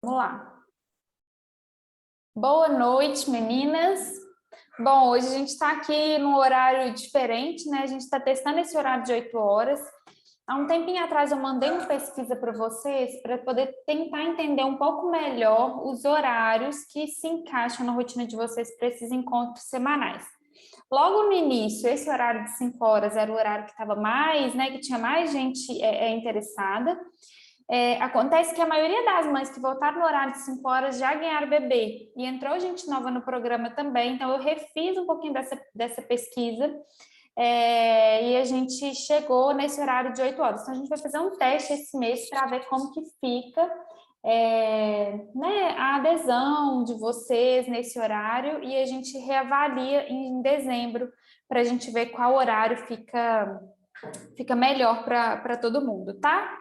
Vamos lá. Boa noite, meninas. Bom, hoje a gente está aqui num horário diferente, né? A gente está testando esse horário de 8 horas. Há um tempinho atrás eu mandei uma pesquisa para vocês para poder tentar entender um pouco melhor os horários que se encaixam na rotina de vocês para esses encontros semanais. Logo no início, esse horário de 5 horas era o horário que estava mais, né? Que tinha mais gente interessada. Acontece que a maioria das mães que voltaram no horário de 5 horas já ganharam bebê e entrou gente nova no programa também, então eu refiz um pouquinho dessa pesquisa e a gente chegou nesse horário de 8 horas. Então a gente vai fazer um teste esse mês para ver como que fica né, a adesão de vocês nesse horário e a gente reavalia em dezembro para a gente ver qual horário fica melhor para todo mundo, tá?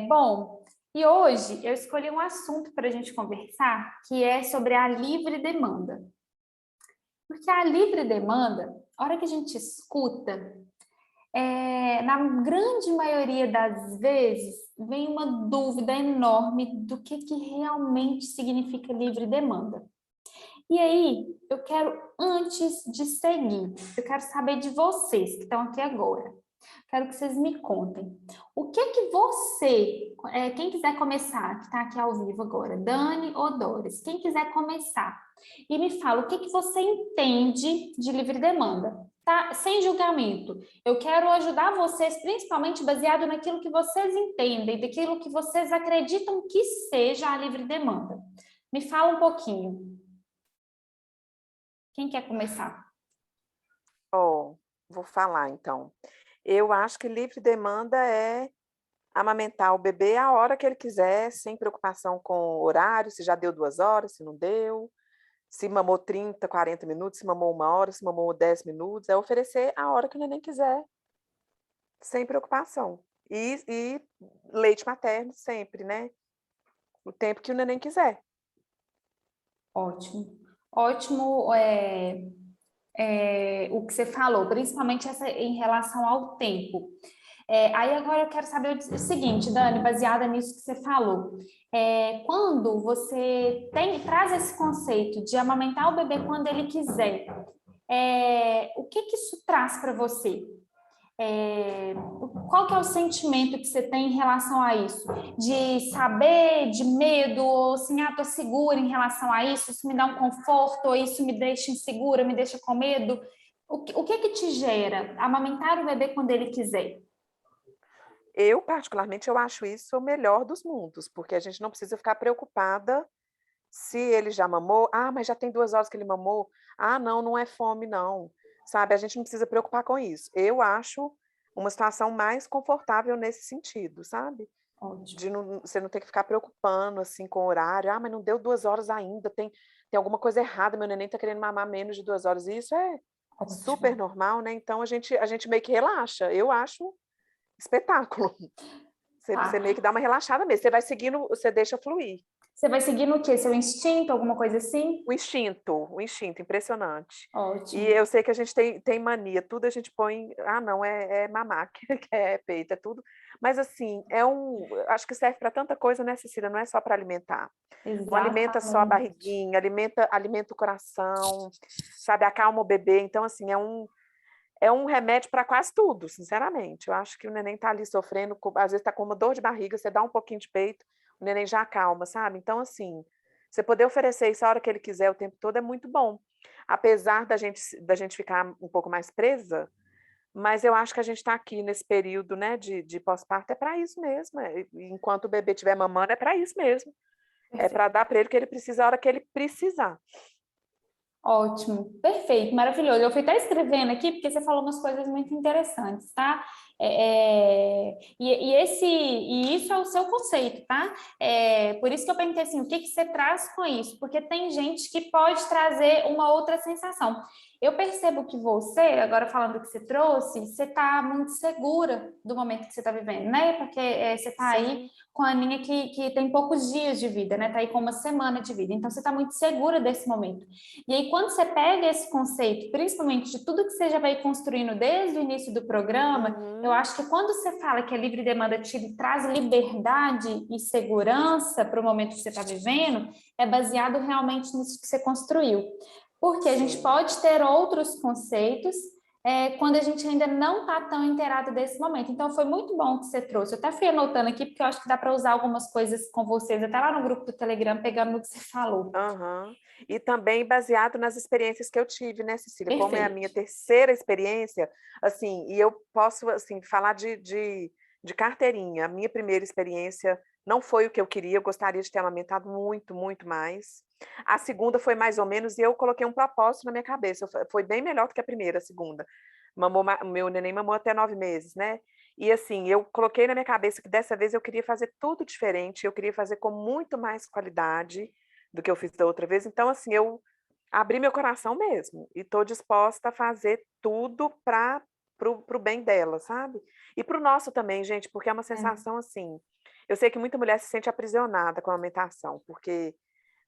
Bom, e hoje eu escolhi um assunto para a gente conversar, que é sobre a livre demanda. Porque a livre demanda, a hora que a gente escuta, na grande maioria das vezes, vem uma dúvida enorme do que realmente significa livre demanda. E aí, eu quero, antes de seguir, eu quero saber de vocês que estão aqui agora. Quero que vocês me contem. O que você, quem quiser começar, que está aqui ao vivo agora, Dani ou Doris, quem quiser começar, e me fala o que você entende de livre demanda, tá? Sem julgamento. Eu quero ajudar vocês, principalmente baseado naquilo que vocês entendem, daquilo que vocês acreditam que seja a livre demanda. Me fala um pouquinho. Quem quer começar? Vou falar então. Eu acho que livre demanda é amamentar o bebê a hora que ele quiser, sem preocupação com o horário, se já deu 2 horas, se não deu, se mamou 30, 40 minutos, se mamou 1 hora, se mamou 10 minutos, é oferecer a hora que o neném quiser, sem preocupação. E leite materno sempre, né? O tempo que o neném quiser. Ótimo. Ótimo o que você falou, principalmente em relação ao tempo. Aí agora eu quero saber o seguinte, Dani, baseada nisso que você falou. Quando você traz esse conceito de amamentar o bebê quando ele quiser, o que isso traz para você? Qual que é o sentimento que você tem em relação a isso? De saber, de medo, ou assim, tô segura em relação a isso me dá um conforto, ou isso me deixa insegura, me deixa com medo? O que te gera amamentar o bebê quando ele quiser? Eu, particularmente, eu acho isso o melhor dos mundos, porque a gente não precisa ficar preocupada se ele já mamou. Ah, mas já tem 2 horas que ele mamou. Ah, não, não é fome, não. Sabe, a gente não precisa preocupar com isso. Eu acho uma situação mais confortável nesse sentido, sabe? Ótimo. De você não ter que ficar preocupando, assim, com o horário. Ah, mas não deu 2 horas ainda, tem alguma coisa errada, meu neném tá querendo mamar menos de 2 horas. E isso é super Ótimo. normal, né? Então a gente meio que relaxa. Eu acho espetáculo. Você Tá. meio que dá uma relaxada mesmo. Você vai seguindo, você deixa fluir. Você vai seguindo o quê? Seu instinto, alguma coisa assim? O instinto, impressionante. E Ótimo. eu sei que a gente tem mania, tudo a gente põe, ah, não, é mamar, que é peito, é tudo. Mas assim, acho que serve para tanta coisa, né, Cecília? Não é só para alimentar. Não alimenta só a Exatamente. barriguinha, alimenta o coração, sabe, acalma o bebê. Então, assim, é um remédio para quase tudo, sinceramente. Eu acho que o neném está ali sofrendo, às vezes está com uma dor de barriga, você dá um pouquinho de peito, o neném já acalma, sabe? Então, assim, você poder oferecer isso a hora que ele quiser o tempo todo é muito bom. Apesar da gente ficar um pouco mais presa, mas eu acho que a gente está aqui nesse período, né, de pós-parto, é para isso mesmo. Enquanto o bebê estiver mamando, é para isso mesmo. É Perfeito. para dar para ele o que ele precisa a hora que ele precisar. Ótimo, perfeito, maravilhoso. Eu fui até escrevendo aqui porque você falou umas coisas muito interessantes, tá? E isso é o seu conceito, tá? Por isso que eu perguntei assim, o que você traz com isso? Porque tem gente que pode trazer uma outra sensação. Eu percebo que você, agora falando que você trouxe, você está muito segura do momento que você está vivendo, né? Porque você está aí com a Aninha que tem poucos dias de vida, né? Está aí com uma semana de vida. Então, você está muito segura desse momento. E aí, quando você pega esse conceito, principalmente de tudo que você já vai construindo desde o início do programa, eu acho que quando você fala que a livre demanda te traz liberdade e segurança para o momento que você está vivendo, é baseado realmente nisso que você construiu. Porque a gente pode ter outros conceitos quando a gente ainda não está tão inteirado desse momento. Então, foi muito bom que você trouxe. Eu até fui anotando aqui, porque eu acho que dá para usar algumas coisas com vocês, até lá no grupo do Telegram, pegando no que você falou. E também baseado nas experiências que eu tive, né, Cecília? Perfeito. Como é a minha terceira experiência, assim, e eu posso, assim, falar de carteirinha. A minha primeira experiência não foi o que eu queria, eu gostaria de ter amamentado muito, muito mais. A segunda foi mais ou menos, e eu coloquei um propósito na minha cabeça. Foi bem melhor do que a primeira, a segunda. Meu neném mamou até 9 meses, né? E assim, eu coloquei na minha cabeça que dessa vez eu queria fazer tudo diferente, eu queria fazer com muito mais qualidade do que eu fiz da outra vez. Então, assim, eu abri meu coração mesmo e estou disposta a fazer tudo para o bem dela, sabe? E para o nosso também, gente, porque é uma sensação assim. Eu sei que muita mulher se sente aprisionada com a amamentação, porque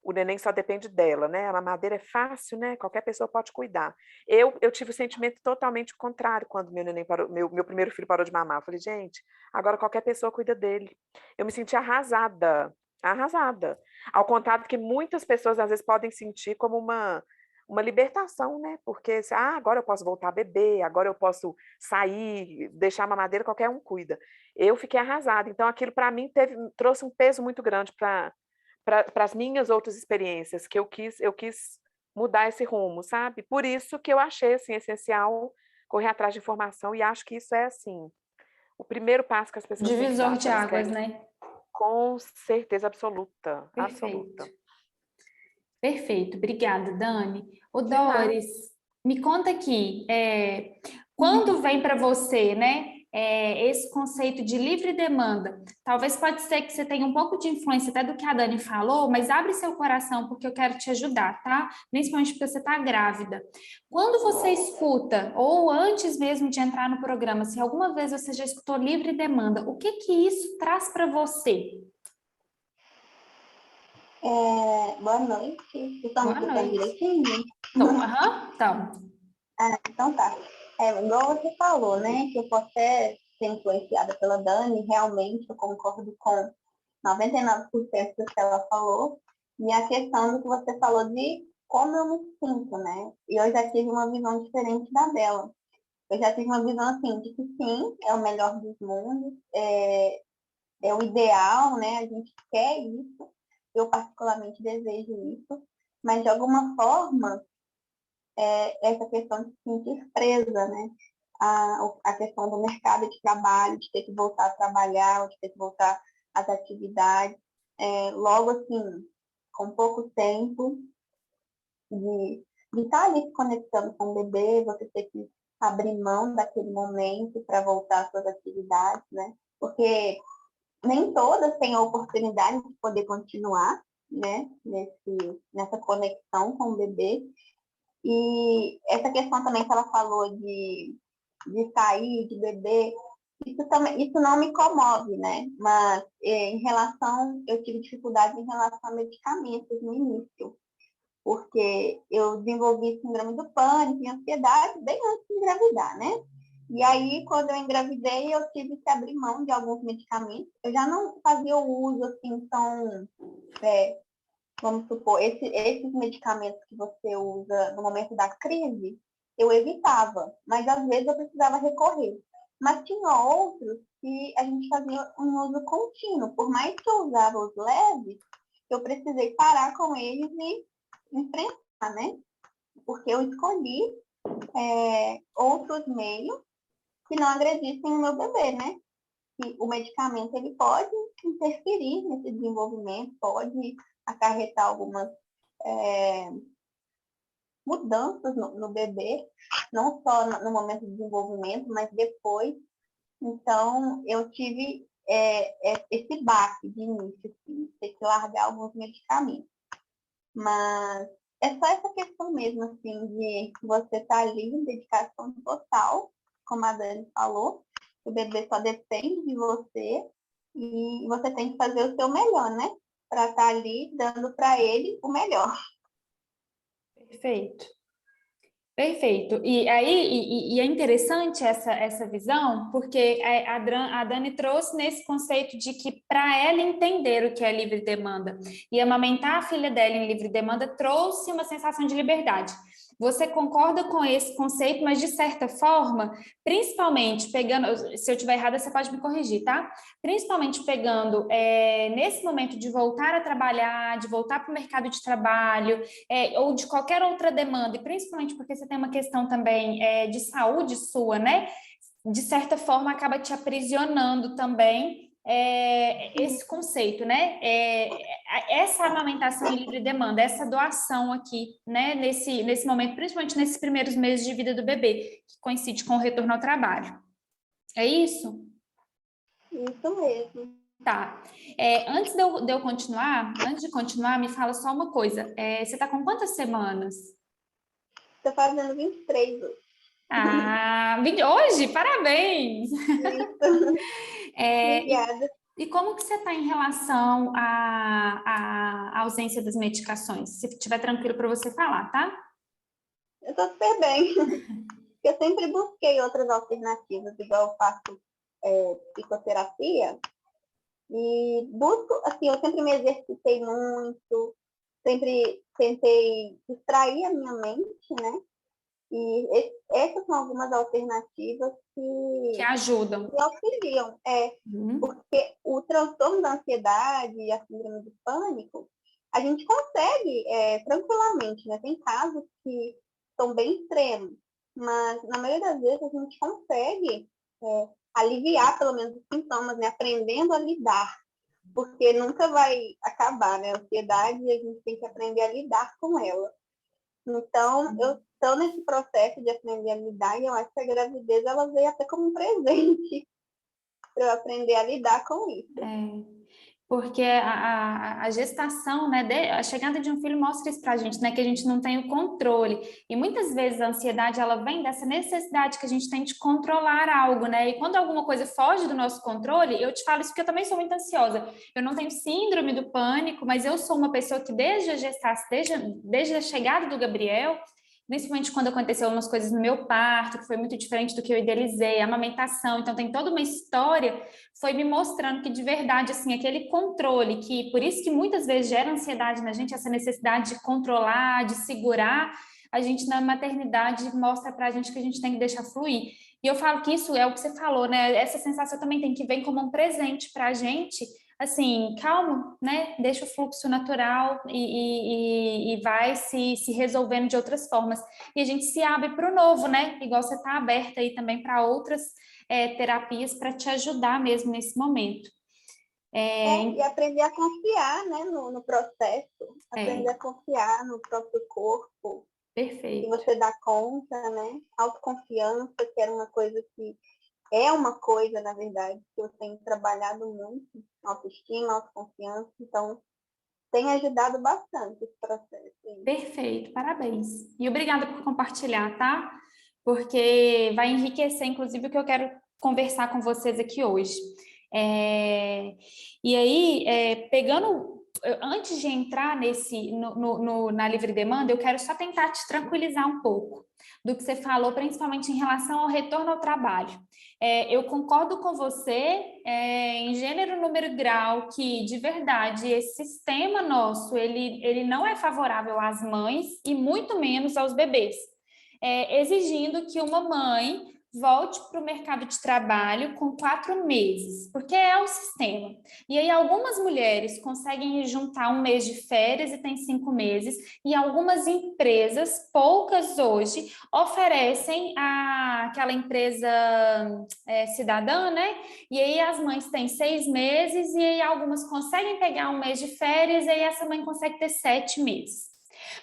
o neném só depende dela, né? A mamadeira é fácil, né? Qualquer pessoa pode cuidar. Eu tive o sentimento totalmente contrário quando meu neném parou, meu primeiro filho parou de mamar. Eu falei, gente, agora qualquer pessoa cuida dele. Eu me senti arrasada, arrasada. Ao contrário que muitas pessoas às vezes podem sentir como uma libertação, né? Porque agora eu posso voltar a beber, agora eu posso sair, deixar a mamadeira, qualquer um cuida. Eu fiquei arrasada. Então aquilo para mim trouxe um peso muito grande para as minhas outras experiências, que eu quis mudar esse rumo, sabe? Por isso que eu achei assim essencial correr atrás de informação e acho que isso é assim o primeiro passo que as pessoas têm que Divisor dar se de elas águas, querem, né? com certeza absoluta, Perfeito. absoluta. Perfeito. Obrigada, Dani. O De nada. Doris, me conta aqui, quando vem para você, né, esse conceito de livre demanda, talvez pode ser que você tenha um pouco de influência até do que a Dani falou, mas abre seu coração porque eu quero te ajudar, tá? Principalmente porque você está grávida. Quando você escuta, ou antes mesmo de entrar no programa, se alguma vez você já escutou livre demanda, o que que isso traz para você? Boa noite. Vocês estão me Boa escutando noite. direitinho? Então. Então tá. Igual você falou, né? Que eu posso até ser influenciada pela Dani, realmente eu concordo com 99% do que ela falou. E a questão do que você falou de como eu me sinto, né? E eu já tive uma visão diferente da dela. Eu já tive uma visão assim, de que sim, é o melhor dos mundos, é o ideal, né? A gente quer isso. Eu particularmente desejo isso. Mas de alguma forma, essa questão de se sentir presa, né? A questão do mercado de trabalho, de ter que voltar a trabalhar, de ter que voltar às atividades, logo assim, com pouco tempo de estar ali se conectando com o bebê, você ter que abrir mão daquele momento para voltar às suas atividades, né? Porque nem todas têm a oportunidade de poder continuar, né? Nessa conexão com o bebê. E essa questão também que ela falou de sair, de beber, isso não me comove, né? Mas em relação, eu tive dificuldade em relação a medicamentos no início, porque eu desenvolvi síndrome do pânico e ansiedade bem antes de engravidar, né? E aí, quando eu engravidei, eu tive que abrir mão de alguns medicamentos. Eu já não fazia o uso, assim, tão vamos supor, esses medicamentos que você usa no momento da crise, eu evitava, mas às vezes eu precisava recorrer. Mas tinha outros que a gente fazia um uso contínuo. Por mais que eu usava os leves, eu precisei parar com eles e enfrentar, né? Porque eu escolhi outros meios que não agredissem o meu bebê, né? Que o medicamento ele pode interferir nesse desenvolvimento, pode acarretar algumas mudanças no bebê, não só no momento de desenvolvimento, mas depois. Então, eu tive esse baque de início, assim, ter que largar alguns medicamentos. Mas é só essa questão mesmo, assim, de você estar ali em dedicação total, como a Dani falou, o bebê só depende de você e você tem que fazer o seu melhor, né? Para estar ali dando para ele o melhor. Perfeito. Perfeito. E aí e é interessante essa visão, porque a Dani trouxe nesse conceito de que para ela entender o que é livre demanda e amamentar a filha dela em livre demanda trouxe uma sensação de liberdade. Você concorda com esse conceito, mas de certa forma, principalmente pegando, se eu estiver errada, você pode me corrigir, tá? Principalmente pegando nesse momento de voltar a trabalhar, de voltar para o mercado de trabalho, ou de qualquer outra demanda, e principalmente porque você tem uma questão também de saúde sua, né? De certa forma, acaba te aprisionando também esse conceito, né? Essa amamentação em livre demanda, essa doação aqui, né? Nesse momento, principalmente nesses primeiros meses de vida do bebê, que coincide com o retorno ao trabalho. É isso? Isso mesmo. Tá. Antes de continuar, me fala só uma coisa. Você está com quantas semanas? Estou fazendo 23 hoje. Ah, hoje? Parabéns! Isso. Obrigada. E como que você está em relação à ausência das medicações? Se estiver tranquilo para você falar, tá? Eu estou super bem. Eu sempre busquei outras alternativas, igual eu faço psicoterapia. E busco, assim, eu sempre me exercitei muito, sempre tentei distrair a minha mente, né? E essas são algumas alternativas Que ajudam. que auxiliam. Porque o transtorno da ansiedade e a síndrome do pânico, a gente consegue tranquilamente, né? Tem casos que são bem extremos, mas na maioria das vezes a gente consegue aliviar pelo menos os sintomas, né? Aprendendo a lidar, porque nunca vai acabar, né? A ansiedade, a gente tem que aprender a lidar com ela. Então, eu estou nesse processo de aprender a lidar e eu acho que a gravidez ela veio até como um presente para eu aprender a lidar com isso. Porque a gestação, né, a chegada de um filho mostra isso para a gente, né, que a gente não tem o controle. E muitas vezes a ansiedade, ela vem dessa necessidade que a gente tem de controlar algo, né? E quando alguma coisa foge do nosso controle, eu te falo isso porque eu também sou muito ansiosa. Eu não tenho síndrome do pânico, mas eu sou uma pessoa que desde a gestação, desde a chegada do Gabriel, principalmente quando aconteceu umas coisas no meu parto, que foi muito diferente do que eu idealizei, a amamentação, então tem toda uma história, foi me mostrando que de verdade, assim, aquele controle, que por isso que muitas vezes gera ansiedade na gente, essa necessidade de controlar, de segurar, a gente na maternidade mostra pra gente que a gente tem que deixar fluir. E eu falo que isso é o que você falou, né? Essa sensação também tem que vir como um presente pra gente, assim, calma, né? Deixa o fluxo natural e vai se resolvendo de outras formas. E a gente se abre para o novo, né? Igual você está aberta aí também para outras terapias para te ajudar mesmo nesse momento. E aprender a confiar, né, no processo, aprender a confiar no próprio corpo. Perfeito. Que você dá conta, né? Autoconfiança, que era uma coisa que é uma coisa, na verdade, que eu tenho trabalhado muito, autoestima, autoconfiança, então tem ajudado bastante esse processo. Perfeito, parabéns. E obrigada por compartilhar, tá? Porque vai enriquecer, inclusive, o que eu quero conversar com vocês aqui hoje. E aí, antes de entrar na livre demanda, eu quero só tentar te tranquilizar um pouco do que você falou, principalmente em relação ao retorno ao trabalho. Eu concordo com você, em gênero, número e grau, que, de verdade, esse sistema nosso, ele não é favorável às mães e muito menos aos bebês, exigindo que uma mãe volte para o mercado de trabalho com 4 meses, porque é o sistema. E aí algumas mulheres conseguem juntar 1 mês de férias e tem 5 meses, e algumas empresas, poucas hoje, oferecem aquela empresa cidadã, né? E aí as mães têm 6 meses, e aí algumas conseguem pegar 1 mês de férias, e aí essa mãe consegue ter 7 meses.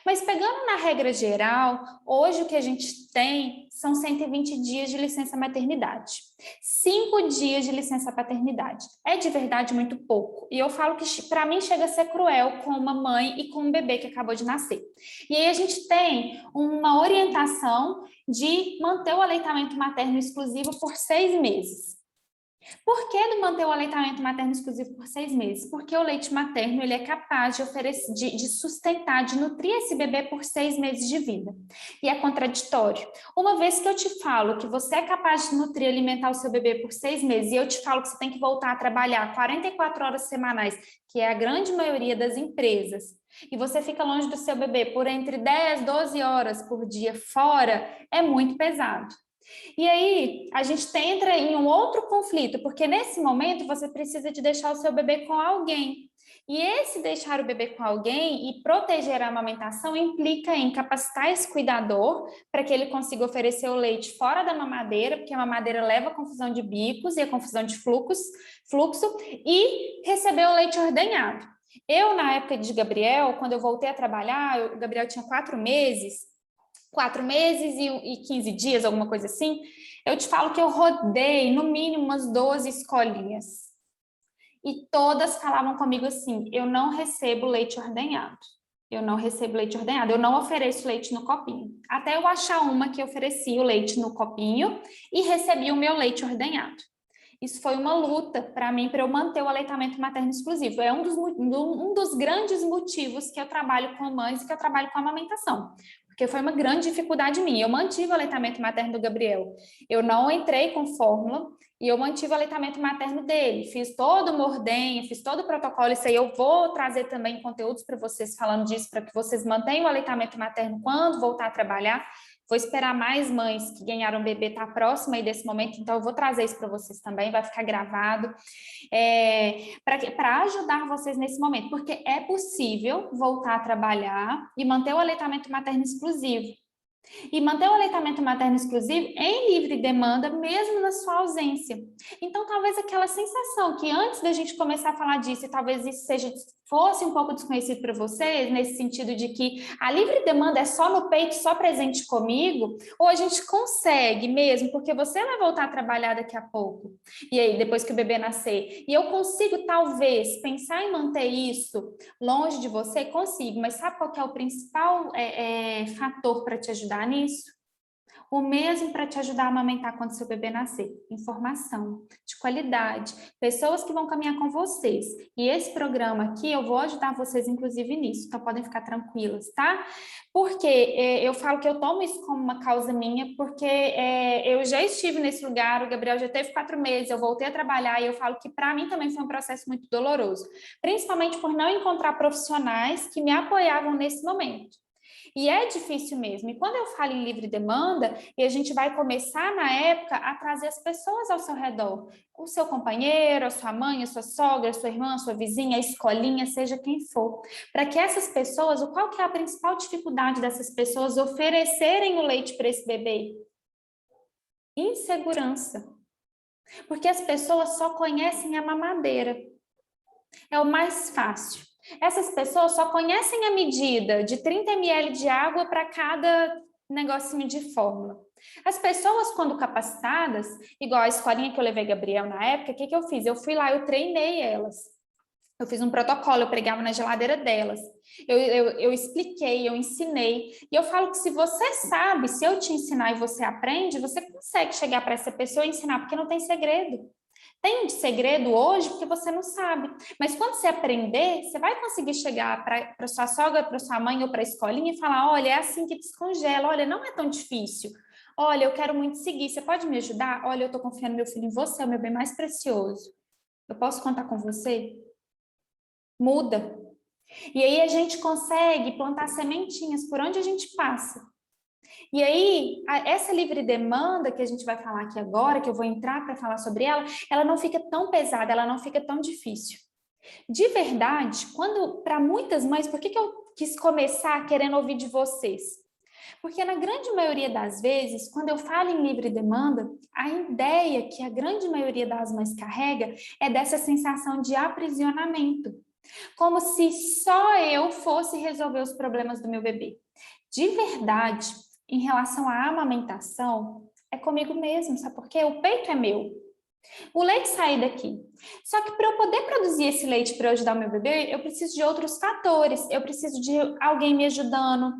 Mas pegando na regra geral, hoje o que a gente tem são 120 dias de licença maternidade. 5 dias de licença paternidade. É de verdade muito pouco. E eu falo que para mim chega a ser cruel com uma mãe e com um bebê que acabou de nascer. E aí a gente tem uma orientação de manter o aleitamento materno exclusivo por 6 meses. Por que não manter o aleitamento materno exclusivo por 6 meses? Porque o leite materno ele é capaz de oferecer, de sustentar, de nutrir esse bebê por 6 meses de vida. E é contraditório. Uma vez que eu te falo que você é capaz de nutrir e alimentar o seu bebê por 6 meses, e eu te falo que você tem que voltar a trabalhar 44 horas semanais, que é a grande maioria das empresas, e você fica longe do seu bebê por entre 10, 12 horas por dia fora, é muito pesado. E aí, a gente entra em um outro conflito, porque nesse momento você precisa de deixar o seu bebê com alguém. E esse deixar o bebê com alguém e proteger a amamentação implica em capacitar esse cuidador para que ele consiga oferecer o leite fora da mamadeira, porque a mamadeira leva a confusão de bicos e a confusão de fluxo, e receber o leite ordenhado. Eu, na época de Gabriel, quando eu voltei a trabalhar, o Gabriel tinha 4 meses e 15 dias, alguma coisa assim, eu te falo que eu rodei no mínimo umas 12 escolinhas. E todas falavam comigo assim, eu não recebo leite ordenhado. Eu não recebo leite ordenhado, eu não ofereço leite no copinho. Até eu achar uma que oferecia o leite no copinho e recebia o meu leite ordenhado. Isso foi uma luta para mim, para eu manter o aleitamento materno exclusivo. É um dos grandes motivos que eu trabalho com mães e que eu trabalho com amamentação. Porque foi uma grande dificuldade minha. Eu mantive o aleitamento materno do Gabriel. Eu não entrei com fórmula e eu mantive o aleitamento materno dele. Fiz todo o ordenha, fiz todo o protocolo. Isso aí eu vou trazer também conteúdos para vocês falando disso, para que vocês mantenham o aleitamento materno quando voltar a trabalhar. Vou esperar mais mães que ganharam bebê estar próxima aí desse momento, então eu vou trazer isso para vocês também, vai ficar gravado, para ajudar vocês nesse momento, porque é possível voltar a trabalhar e manter o aleitamento materno exclusivo. E manter o aleitamento materno exclusivo em livre demanda, mesmo na sua ausência. Então, talvez aquela sensação que antes da gente começar a falar disso, e talvez isso fosse um pouco desconhecido para vocês, nesse sentido de que a livre demanda é só no peito, só presente comigo, ou a gente consegue mesmo, porque você vai voltar a trabalhar daqui a pouco, e aí depois que o bebê nascer, e eu consigo talvez pensar em manter isso longe de você, consigo, mas sabe qual que é o principal fator para te ajudar nisso? O mesmo para te ajudar a amamentar quando seu bebê nascer. Informação de qualidade, pessoas que vão caminhar com vocês. E esse programa aqui, eu vou ajudar vocês, inclusive, nisso. Então, podem ficar tranquilas, tá? Porque eu falo que eu tomo isso como uma causa minha, porque eu já estive nesse lugar, o Gabriel já teve 4 meses, eu voltei a trabalhar, e eu falo que para mim também foi um processo muito doloroso. Principalmente por não encontrar profissionais que me apoiavam nesse momento. E é difícil mesmo. E quando eu falo em livre demanda, e a gente vai começar na época a trazer as pessoas ao seu redor, o seu companheiro, a sua mãe, a sua sogra, a sua irmã, a sua vizinha, a escolinha, seja quem for, para que essas pessoas, qual que é a principal dificuldade dessas pessoas oferecerem o leite para esse bebê? Insegurança. Porque as pessoas só conhecem a mamadeira. É o mais fácil. Essas pessoas só conhecem a medida de 30 ml de água para cada negocinho de fórmula. As pessoas, quando capacitadas, igual a escolinha que eu levei Gabriel na época, o que eu fiz? Eu fui lá, eu treinei elas. Eu fiz um protocolo, eu pregava na geladeira delas. Eu expliquei, eu ensinei. E eu falo que se você sabe, se eu te ensinar e você aprende, você consegue chegar para essa pessoa e ensinar, porque não tem segredo. Tem segredo hoje porque você não sabe. Mas quando você aprender, você vai conseguir chegar para sua sogra, para sua mãe ou para a escolinha e falar, olha, é assim que descongela, olha, não é tão difícil. Olha, eu quero muito seguir, você pode me ajudar? Olha, eu estou confiando meu filho em você, é o meu bem mais precioso. Eu posso contar com você? Muda. E aí a gente consegue plantar sementinhas por onde a gente passa. E aí, essa livre demanda que a gente vai falar aqui agora, que eu vou entrar para falar sobre ela não fica tão pesada, ela não fica tão difícil. De verdade, para muitas mães, por que eu quis começar querendo ouvir de vocês? Porque na grande maioria das vezes, quando eu falo em livre demanda, a ideia que a grande maioria das mães carrega é dessa sensação de aprisionamento. Como se só eu fosse resolver os problemas do meu bebê. De verdade, em relação à amamentação, é comigo mesmo, sabe por quê? O peito é meu. O leite sai daqui. Só que para eu poder produzir esse leite para ajudar o meu bebê, eu preciso de outros fatores. Eu preciso de alguém me ajudando,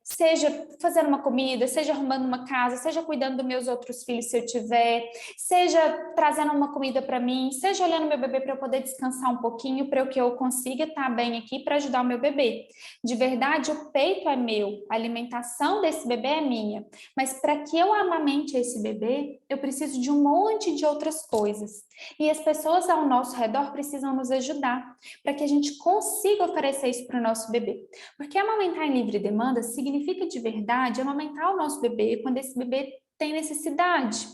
seja fazendo uma comida, seja arrumando uma casa, seja cuidando dos meus outros filhos se eu tiver, seja trazendo uma comida para mim, seja olhando meu bebê para eu poder descansar um pouquinho, para que eu consiga estar bem aqui para ajudar o meu bebê. De verdade, o peito é meu, a alimentação desse bebê é minha. Mas para que eu amamente esse bebê, eu preciso de um monte de outras coisas. E as pessoas ao nosso redor precisam nos ajudar para que a gente consiga oferecer isso para o nosso bebê. Porque amamentar em livre demanda significa de verdade amamentar o nosso bebê quando esse bebê tem necessidade.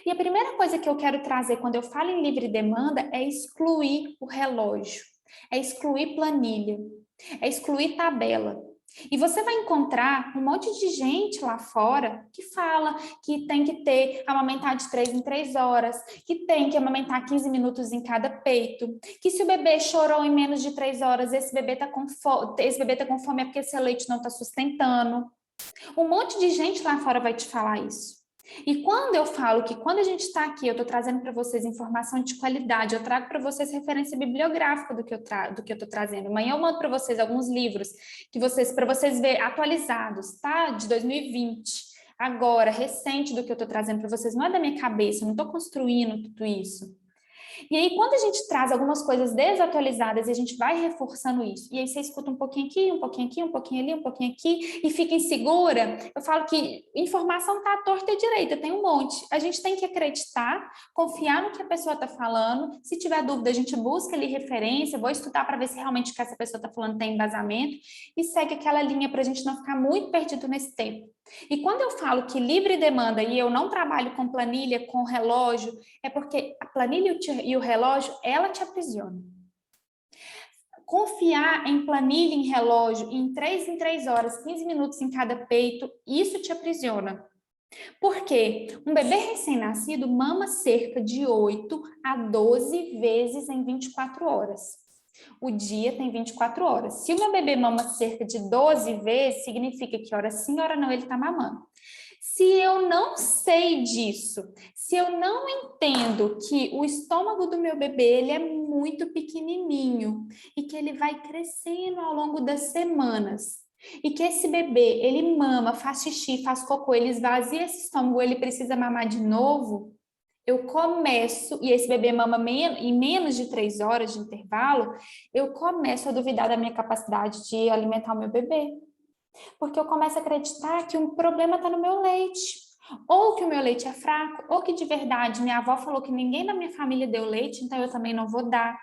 E a primeira coisa que eu quero trazer quando eu falo em livre demanda é excluir o relógio, é excluir planilha, é excluir tabela. E você vai encontrar um monte de gente lá fora que fala que tem que amamentar de 3 em 3 horas, que tem que amamentar 15 minutos em cada peito, que se o bebê chorou em menos de 3 horas, esse bebê tá com fome é porque seu leite não está sustentando. Um monte de gente lá fora vai te falar isso. E quando eu falo que quando a gente está aqui, eu estou trazendo para vocês informação de qualidade, eu trago para vocês referência bibliográfica do que eu estou trazendo. Amanhã eu mando para vocês alguns livros para vocês verem atualizados, tá? De 2020, agora, recente do que eu estou trazendo para vocês. Não é da minha cabeça, eu não estou construindo tudo isso. E aí, quando a gente traz algumas coisas desatualizadas e a gente vai reforçando isso, e aí você escuta um pouquinho aqui, um pouquinho aqui, um pouquinho ali, um pouquinho aqui, e fica insegura, eu falo que informação está à torta e direita, tem um monte. A gente tem que acreditar, confiar no que a pessoa está falando. Se tiver dúvida, a gente busca ali referência, vou estudar para ver se realmente o que essa pessoa está falando tem embasamento, e segue aquela linha para a gente não ficar muito perdido nesse tempo. E quando eu falo que livre demanda e eu não trabalho com planilha, com relógio, é porque a planilha e o relógio, ela te aprisiona. Confiar em planilha, em relógio, em 3 horas, 15 minutos em cada peito, isso te aprisiona. Por quê? Um bebê recém-nascido mama cerca de 8 a 12 vezes em 24 horas. O dia tem 24 horas. Se o meu bebê mama cerca de 12 vezes, significa que hora sim, hora não, ele está mamando. Se eu não sei disso, se eu não entendo que o estômago do meu bebê ele é muito pequenininho e que ele vai crescendo ao longo das semanas, e que esse bebê, ele mama, faz xixi, faz cocô, ele esvazia esse estômago, ele precisa mamar de novo, eu começo, e esse bebê mama em menos de 3 horas de intervalo, eu começo a duvidar da minha capacidade de alimentar o meu bebê. Porque eu começo a acreditar que um problema está no meu leite. Ou que o meu leite é fraco, ou que de verdade minha avó falou que ninguém da minha família deu leite, então eu também não vou dar.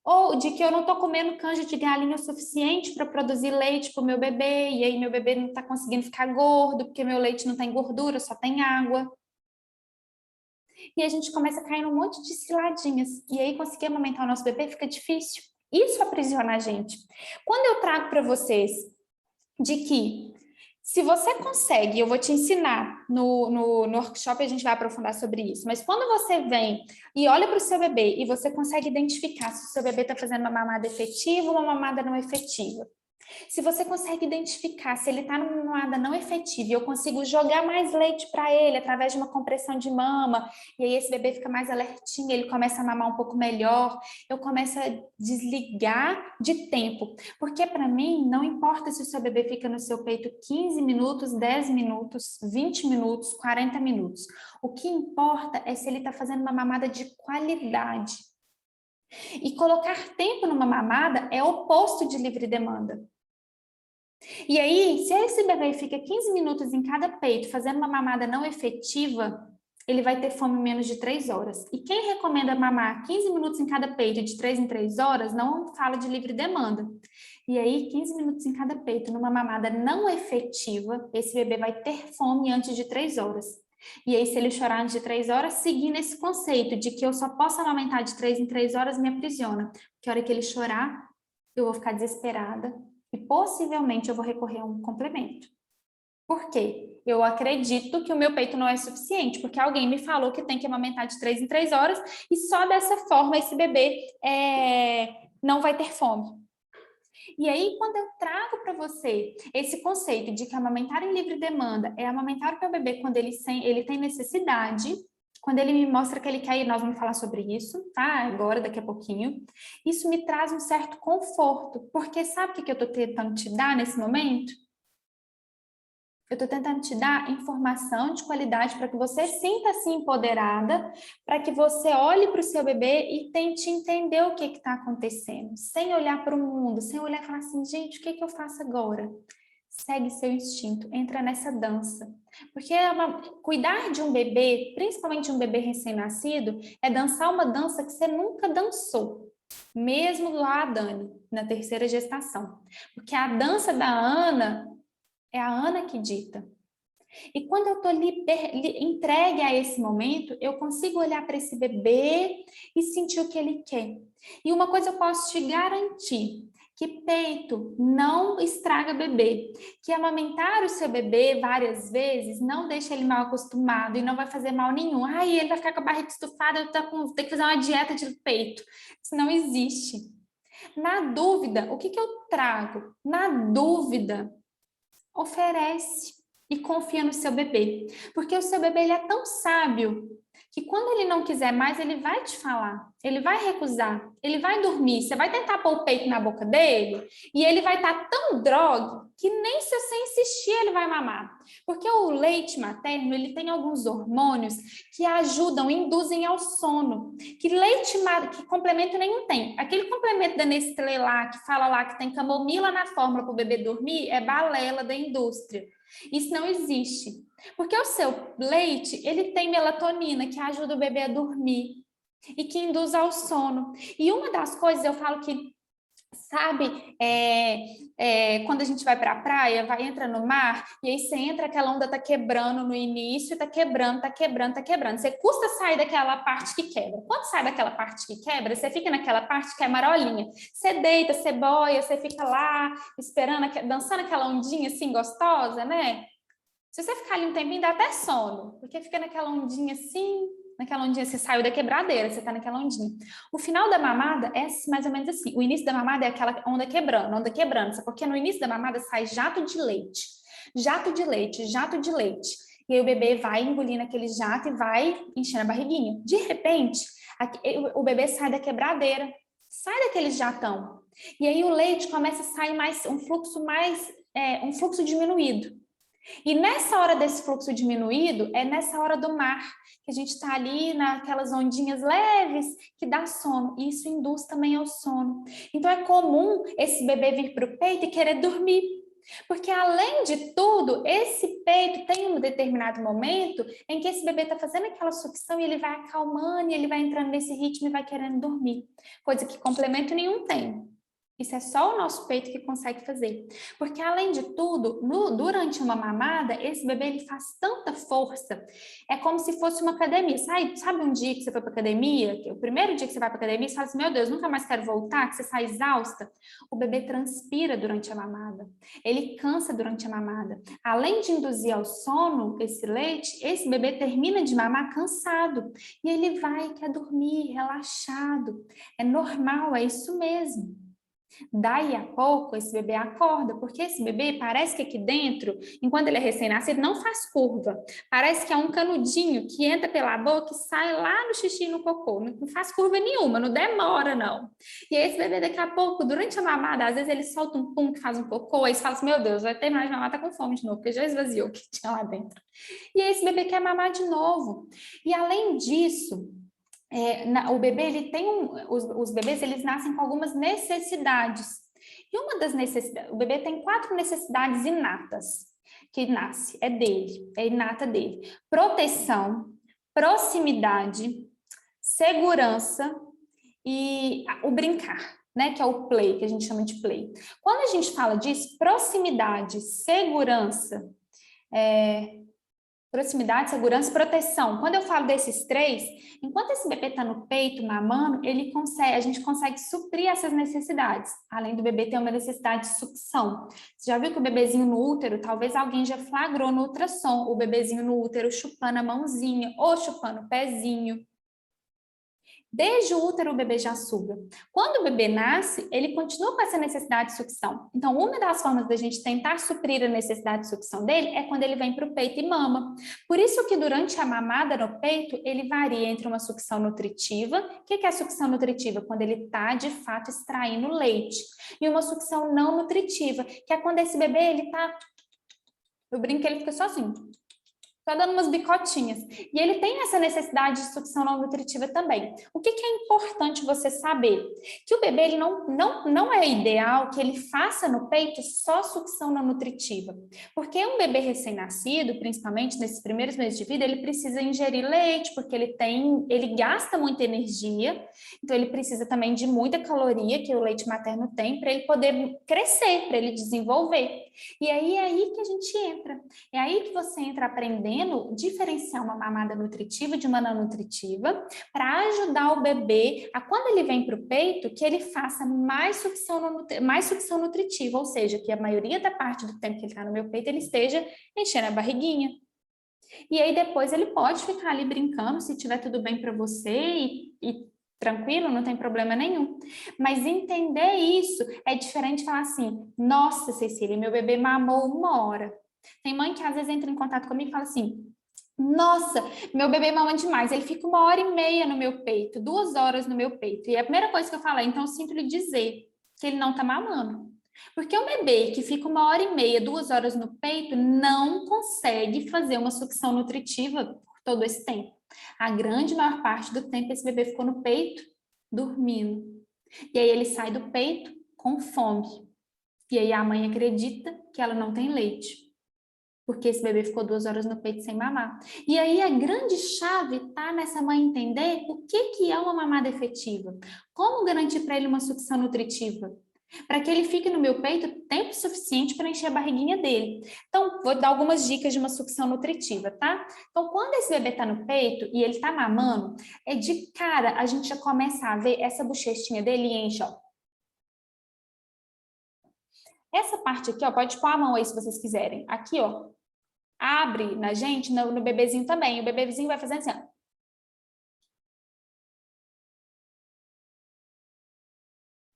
Ou de que eu não estou comendo canja de galinha o suficiente para produzir leite para o meu bebê, e aí meu bebê não está conseguindo ficar gordo, porque meu leite não tem gordura, só tem água. E a gente começa a cair num monte de ciladinhas. E aí conseguir amamentar o nosso bebê fica difícil. Isso aprisiona a gente. Quando eu trago para vocês de que se você consegue, eu vou te ensinar no workshop, a gente vai aprofundar sobre isso, mas quando você vem e olha para o seu bebê e você consegue identificar se o seu bebê está fazendo uma mamada efetiva ou uma mamada não efetiva, se você consegue identificar se ele está numa mamada não efetiva e eu consigo jogar mais leite para ele através de uma compressão de mama, e aí esse bebê fica mais alertinho, ele começa a mamar um pouco melhor, eu começo a desligar de tempo. Porque para mim, não importa se o seu bebê fica no seu peito 15 minutos, 10 minutos, 20 minutos, 40 minutos. O que importa é se ele está fazendo uma mamada de qualidade. E colocar tempo numa mamada é o oposto de livre demanda. E aí, se esse bebê fica 15 minutos em cada peito fazendo uma mamada não efetiva, ele vai ter fome em menos de 3 horas. E quem recomenda mamar 15 minutos em cada peito de 3 em 3 horas não fala de livre demanda. E aí, 15 minutos em cada peito numa mamada não efetiva, esse bebê vai ter fome antes de 3 horas. E aí, se ele chorar antes de 3 horas, seguindo esse conceito de que eu só posso amamentar de 3 em 3 horas, me aprisiona. Porque a hora que ele chorar, eu vou ficar desesperada e possivelmente eu vou recorrer a um complemento. Por quê? Eu acredito que o meu peito não é suficiente, porque alguém me falou que tem que amamentar de 3 em 3 horas e só dessa forma esse bebê não vai ter fome. E aí, quando eu trago para você esse conceito de que amamentar em livre demanda é amamentar o meu bebê quando ele tem necessidade, quando ele me mostra que ele quer, e nós vamos falar sobre isso, tá? Agora, daqui a pouquinho. Isso me traz um certo conforto, porque sabe o que eu estou tentando te dar nesse momento? Eu estou tentando te dar informação de qualidade para que você sinta-se empoderada, para que você olhe para o seu bebê e tente entender o que está acontecendo, sem olhar para o mundo, sem olhar e falar assim, gente, o que eu faço agora? Segue seu instinto, entra nessa dança. Porque cuidar de um bebê, principalmente um bebê recém-nascido, é dançar uma dança que você nunca dançou. Mesmo lá a Dani, na 3ª gestação. Porque a dança da Ana é a Ana que dita. E quando eu estou entregue a esse momento, eu consigo olhar para esse bebê e sentir o que ele quer. E uma coisa eu posso te garantir, que peito não estraga bebê, que amamentar o seu bebê várias vezes não deixa ele mal acostumado e não vai fazer mal nenhum. Ai, ele vai ficar com a barriga estufada, eu tenho que fazer uma dieta de peito. Isso não existe. Na dúvida, o que eu trago? Na dúvida, oferece e confia no seu bebê. Porque o seu bebê ele é tão sábio que quando ele não quiser mais, ele vai te falar, ele vai recusar, ele vai dormir, você vai tentar pôr o peito na boca dele e ele vai estar tão drogue que nem se você insistir ele vai mamar. Porque o leite materno, ele tem alguns hormônios que ajudam, induzem ao sono, que complemento nenhum tem. Aquele complemento da Nestlé lá, que fala lá que tem camomila na fórmula para o bebê dormir, é balela da indústria. Isso não existe. Porque o seu leite, ele tem melatonina, que ajuda o bebê a dormir e que induz ao sono. E uma das coisas, eu falo que, sabe, quando a gente vai para a praia, entra no mar, e aí você entra, aquela onda tá quebrando no início, tá quebrando. Você custa sair daquela parte que quebra. Quando sai daquela parte que quebra, você fica naquela parte que é marolinha. Você deita, você boia, você fica lá, esperando, dançando aquela ondinha assim, gostosa, né? Se você ficar ali um tempinho, dá até sono, porque fica naquela ondinha assim, você saiu da quebradeira, você tá naquela ondinha. O final da mamada é mais ou menos assim, o início da mamada é aquela onda quebrando, sabe? Porque no início da mamada sai jato de leite. E aí o bebê vai engolindo aquele jato e vai enchendo a barriguinha. De repente, o bebê sai da quebradeira, sai daquele jatão. E aí o leite começa a sair um fluxo diminuído. E nessa hora desse fluxo diminuído, é nessa hora do mar, que a gente está ali naquelas ondinhas leves que dá sono. E isso induz também ao sono. Então é comum esse bebê vir para o peito e querer dormir. Porque além de tudo, esse peito tem um determinado momento em que esse bebê está fazendo aquela sucção e ele vai acalmando, e ele vai entrando nesse ritmo e vai querendo dormir. Coisa que complemento nenhum tem. Isso é só o nosso peito que consegue fazer. Porque, além de tudo, durante uma mamada, esse bebê ele faz tanta força, é como se fosse uma academia. Sabe um dia que você foi para academia? O primeiro dia que você vai para academia, você fala assim, meu Deus, nunca mais quero voltar, que você sai exausta. O bebê transpira durante a mamada. Ele cansa durante a mamada. Além de induzir ao sono esse leite, esse bebê termina de mamar cansado. E ele quer dormir, relaxado. É normal, é isso mesmo. Daí a pouco esse bebê acorda, porque esse bebê parece que aqui dentro, enquanto ele é recém-nascido, não faz curva. Parece que é um canudinho que entra pela boca e sai lá no xixi e no cocô. Não faz curva nenhuma, não demora não. E aí esse bebê daqui a pouco, durante a mamada, às vezes ele solta um pum que faz um cocô, aí você fala assim, meu Deus, vai terminar de mamar, tá com fome de novo, porque já esvaziou o que tinha lá dentro. E aí esse bebê quer mamar de novo. E além disso, o bebê ele tem os bebês eles nascem com algumas necessidades e uma das necessidades, o bebê tem 4 necessidades inatas que nasce, é inata dele: proteção, proximidade, segurança e o brincar, né, que é o play, que a gente chama de play. Quando a gente fala disso, proximidade, segurança, proximidade, segurança e proteção. Quando eu falo desses 3, enquanto esse bebê está no peito, mamando, a gente consegue suprir essas necessidades. Além do bebê ter uma necessidade de sucção. Você já viu que o bebezinho no útero, talvez alguém já flagrou no ultrassom, o bebezinho no útero chupando a mãozinha ou chupando o pezinho. Desde o útero, o bebê já suga. Quando o bebê nasce, ele continua com essa necessidade de sucção. Então, uma das formas da gente tentar suprir a necessidade de sucção dele é quando ele vem para o peito e mama. Por isso que durante a mamada no peito, ele varia entre uma sucção nutritiva. O que é a sucção nutritiva? Quando ele está, de fato, extraindo leite. E uma sucção não nutritiva, que é quando esse bebê, ele está... Eu brinco que ele fica só assim, só dando umas bicotinhas. E ele tem essa necessidade de sucção não nutritiva também. O que é importante você saber? Que o bebê, ele não é ideal que ele faça no peito só sucção não nutritiva. Porque um bebê recém-nascido, principalmente nesses primeiros meses de vida, ele precisa ingerir leite, porque ele gasta muita energia, então ele precisa também de muita caloria que o leite materno tem para ele poder crescer, para ele desenvolver. E aí é aí que a gente entra. É aí que você entra aprendendo diferenciar uma mamada nutritiva de uma não nutritiva para ajudar o bebê a, quando ele vem para o peito, que ele faça mais sucção nutritiva, ou seja, que a maioria da parte do tempo que ele está no meu peito, ele esteja enchendo a barriguinha. E aí depois ele pode ficar ali brincando, se tiver tudo bem para você e tranquilo, não tem problema nenhum. Mas entender isso é diferente de falar assim, nossa, Cecília, meu bebê mamou 1 hora. Tem mãe que às vezes entra em contato comigo e fala assim, nossa, meu bebê mama demais, ele fica 1h30 no meu peito, 2 horas no meu peito. E a primeira coisa que eu falo é, então eu sinto lhe dizer que ele não tá mamando. Porque um bebê que fica 1h30, 2 horas no peito, não consegue fazer uma sucção nutritiva por todo esse tempo. A grande maior parte do tempo esse bebê ficou no peito dormindo. E aí ele sai do peito com fome. E aí a mãe acredita que ela não tem leite, porque esse bebê ficou 2 horas no peito sem mamar. E aí a grande chave está nessa mãe entender o que é uma mamada efetiva. Como garantir para ele uma sucção nutritiva? Para que ele fique no meu peito tempo suficiente para encher a barriguinha dele. Então, vou dar algumas dicas de uma sucção nutritiva, tá? Então, quando esse bebê está no peito e ele está mamando, de cara a gente já começa a ver essa bochechinha dele enche, ó. Essa parte aqui, ó, pode pôr a mão aí se vocês quiserem. Aqui, ó, abre na gente, no bebezinho também. O bebezinho vai fazendo assim, ó.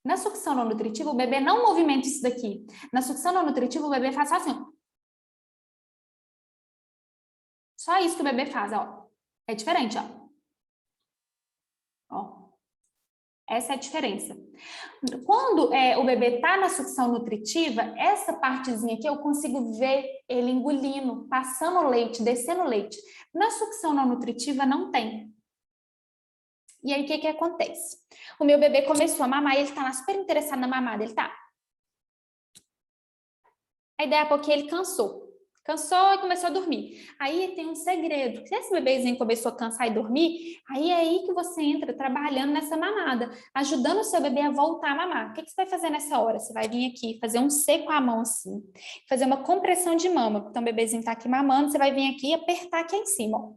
Na sucção não nutritiva, o bebê não movimenta isso daqui. Na sucção não nutritiva, o bebê faz só assim, ó. Só isso que o bebê faz, ó. É diferente, ó. Ó. Essa é a diferença. Quando o bebê está na sucção nutritiva, essa partezinha aqui eu consigo ver ele engolindo, passando leite, descendo leite. Na sucção não nutritiva não tem. E aí o que acontece? O meu bebê começou a mamar e ele está lá super interessado na mamada, ele tá. Aí daí a pouquinho ele cansou. Cansou e começou a dormir. Aí tem um segredo. Se esse bebezinho começou a cansar e dormir, aí é aí que você entra trabalhando nessa mamada, ajudando o seu bebê a voltar a mamar. O que você vai fazer nessa hora? Você vai vir aqui, fazer um C com a mão assim, fazer uma compressão de mama. Então o bebezinho tá aqui mamando, você vai vir aqui e apertar aqui em cima, ó.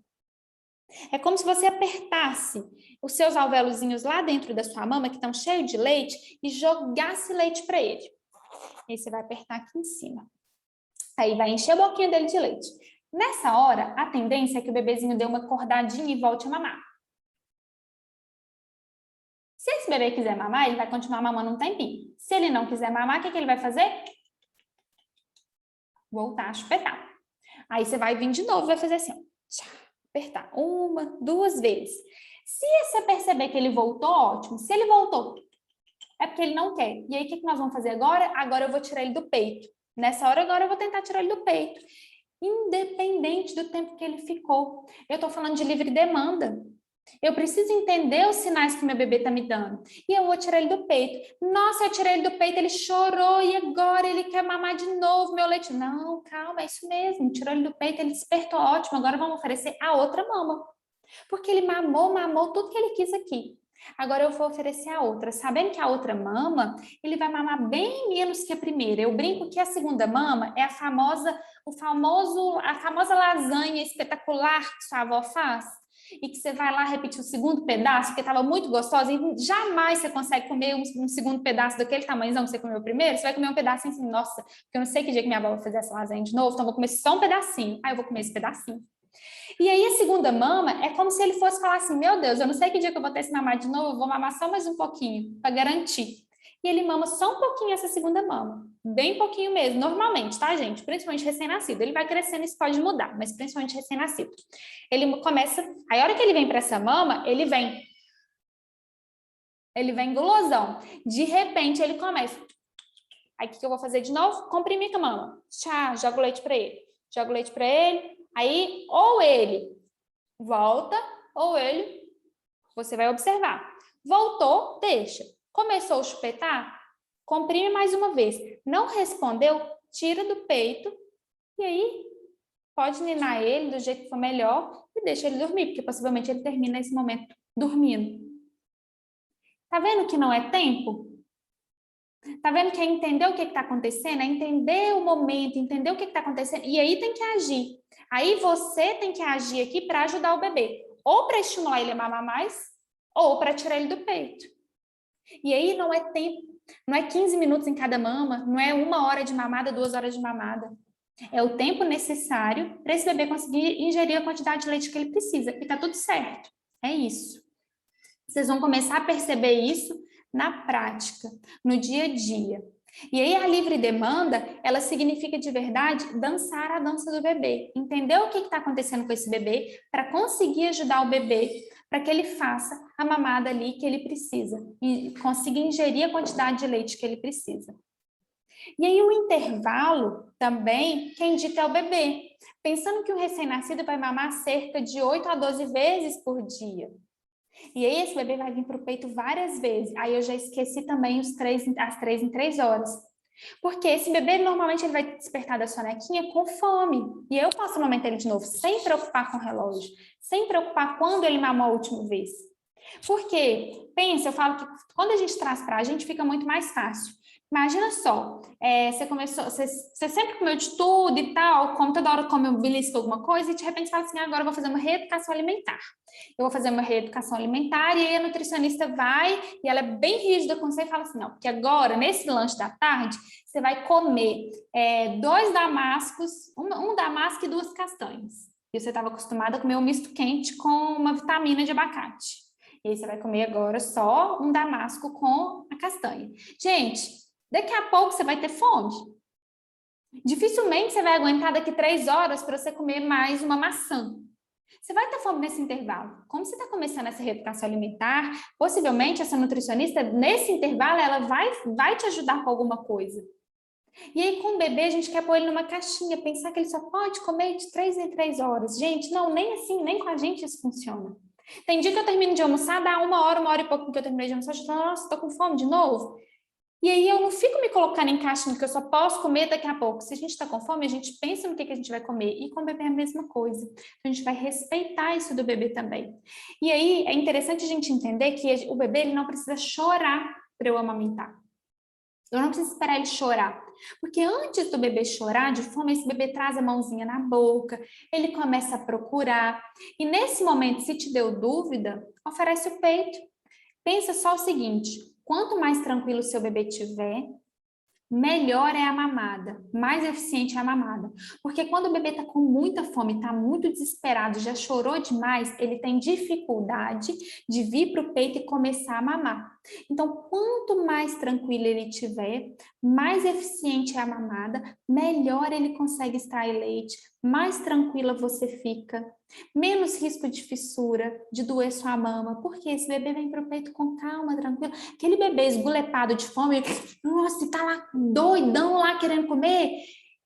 É como se você apertasse os seus alvéolozinhos lá dentro da sua mama, que estão cheios de leite, e jogasse leite para ele. Aí você vai apertar aqui em cima. Aí vai encher a boquinha dele de leite. Nessa hora, a tendência é que o bebezinho dê uma acordadinha e volte a mamar. Se esse bebê quiser mamar, ele vai continuar mamando um tempinho. Se ele não quiser mamar, o que ele vai fazer? Voltar a chupetar. Aí você vai vir de novo, vai fazer assim, ó. Apertar 1, 2 vezes. Se você perceber que ele voltou, ótimo. Se ele voltou, é porque ele não quer. E aí, o que nós vamos fazer agora? Agora eu vou tirar ele do peito. Nessa hora, agora eu vou tentar tirar ele do peito. Independente do tempo que ele ficou. Eu estou falando de livre demanda. Eu preciso entender os sinais que meu bebê está me dando. E eu vou tirar ele do peito. Nossa, eu tirei ele do peito, ele chorou e agora ele quer mamar de novo meu leite. Não, calma, é isso mesmo. Tirou ele do peito, ele despertou, ótimo. Agora vamos oferecer a outra mama. Porque ele mamou tudo que ele quis aqui. Agora eu vou oferecer a outra. Sabendo que a outra mama, ele vai mamar bem menos que a primeira. Eu brinco que a segunda mama é a famosa lasanha espetacular que sua avó faz. E que você vai lá repetir o segundo pedaço, porque estava muito gostosa, e jamais você consegue comer um segundo pedaço daquele tamanhozão que você comeu primeiro, você vai comer um pedacinho assim, nossa, porque eu não sei que dia que minha avó vai fazer essa lasanha de novo, então eu vou comer só um pedacinho. Aí eu vou comer esse pedacinho. E aí a segunda mama é como se ele fosse falar assim, meu Deus, eu não sei que dia que eu vou ter esse mamar de novo, eu vou mamar só mais um pouquinho, para garantir. E ele mama só um pouquinho essa segunda mama, bem pouquinho mesmo, normalmente, tá, gente? Principalmente recém-nascido. Ele vai crescendo, isso pode mudar, mas principalmente recém-nascido. Ele começa, aí a hora que ele vem para essa mama, ele vem gulosão. De repente, ele começa. Aí, o que eu vou fazer de novo? Comprimir com a mama. Tchá, jogo leite para ele. Jogo leite para ele. Aí, ou ele volta, ou ele, você vai observar. Voltou, deixa. Começou a chupetar, comprime mais uma vez. Não respondeu, tira do peito. E aí, pode ninar ele do jeito que for melhor e deixa ele dormir, porque possivelmente ele termina esse momento dormindo. Tá vendo que não é tempo? Tá vendo que é entender o que está acontecendo? É entender o momento, entender o que está acontecendo. E aí tem que agir. Aí você tem que agir aqui para ajudar o bebê. Ou para estimular ele a mamar mais, ou para tirar ele do peito. E aí não é tempo, não é 15 minutos em cada mama, não é 1 hora de mamada, 2 horas de mamada. É o tempo necessário para esse bebê conseguir ingerir a quantidade de leite que ele precisa. E tá tudo certo. É isso. Vocês vão começar a perceber isso na prática, no dia a dia. E aí a livre demanda, ela significa de verdade dançar a dança do bebê, entender o que está acontecendo com esse bebê para conseguir ajudar o bebê para que ele faça a mamada ali que ele precisa e consiga ingerir a quantidade de leite que ele precisa. E aí o intervalo também, quem dita é o bebê, pensando que o recém-nascido vai mamar cerca de 8 a 12 vezes por dia. E aí esse bebê vai vir para o peito várias vezes. Aí eu já esqueci também as 3 em 3 horas. Porque esse bebê, normalmente, ele vai despertar da sonequinha com fome. E eu posso amamentar ele de novo, sem preocupar com o relógio. Sem preocupar quando ele mamou a última vez. Por quê? Pensa, eu falo que quando a gente traz para a gente, fica muito mais fácil. Imagina só, você sempre comeu de tudo e tal, como toda hora come um belisco alguma coisa, e de repente fala assim, agora eu vou fazer uma reeducação alimentar. Eu vou fazer uma reeducação alimentar, e aí a nutricionista vai, e ela é bem rígida com você e fala assim, não, porque agora, nesse lanche da tarde, você vai comer 2 damascos, um damasco e 2 castanhas. E você estava acostumada a comer um misto quente com uma vitamina de abacate. E aí você vai comer agora só um damasco com a castanha. Gente, daqui a pouco você vai ter fome. Dificilmente você vai aguentar daqui 3 horas para você comer mais uma maçã. Você vai ter fome nesse intervalo. Como você está começando essa reeducação alimentar, possivelmente essa nutricionista, nesse intervalo, ela vai te ajudar com alguma coisa. E aí, com o bebê, a gente quer pôr ele numa caixinha, pensar que ele só pode comer de 3 em 3 horas. Gente, não, nem assim, nem com a gente isso funciona. Tem dia que eu termino de almoçar, dá 1 hora e pouco que eu terminei de almoçar, eu falo, nossa, tô com fome de novo. E aí eu não fico me colocando em caixinha que eu só posso comer daqui a pouco. Se a gente está com fome, a gente pensa no que a gente vai comer. E com o bebê é a mesma coisa. A gente vai respeitar isso do bebê também. E aí é interessante a gente entender que o bebê ele não precisa chorar para eu amamentar. Eu não preciso esperar ele chorar. Porque antes do bebê chorar de fome, esse bebê traz a mãozinha na boca, ele começa a procurar. E nesse momento, se te deu dúvida, oferece o peito. Pensa só o seguinte, quanto mais tranquilo o seu bebê tiver, melhor é a mamada, mais eficiente é a mamada. Porque quando o bebê está com muita fome, está muito desesperado, já chorou demais, ele tem dificuldade de vir para o peito e começar a mamar. Então, quanto mais tranquilo ele tiver, mais eficiente é a mamada, melhor ele consegue extrair leite, mais tranquila você fica, menos risco de fissura, de doer sua mama, porque esse bebê vem para o peito com calma, tranquilo. Aquele bebê esgulepado de fome, nossa, tá lá doidão lá querendo comer.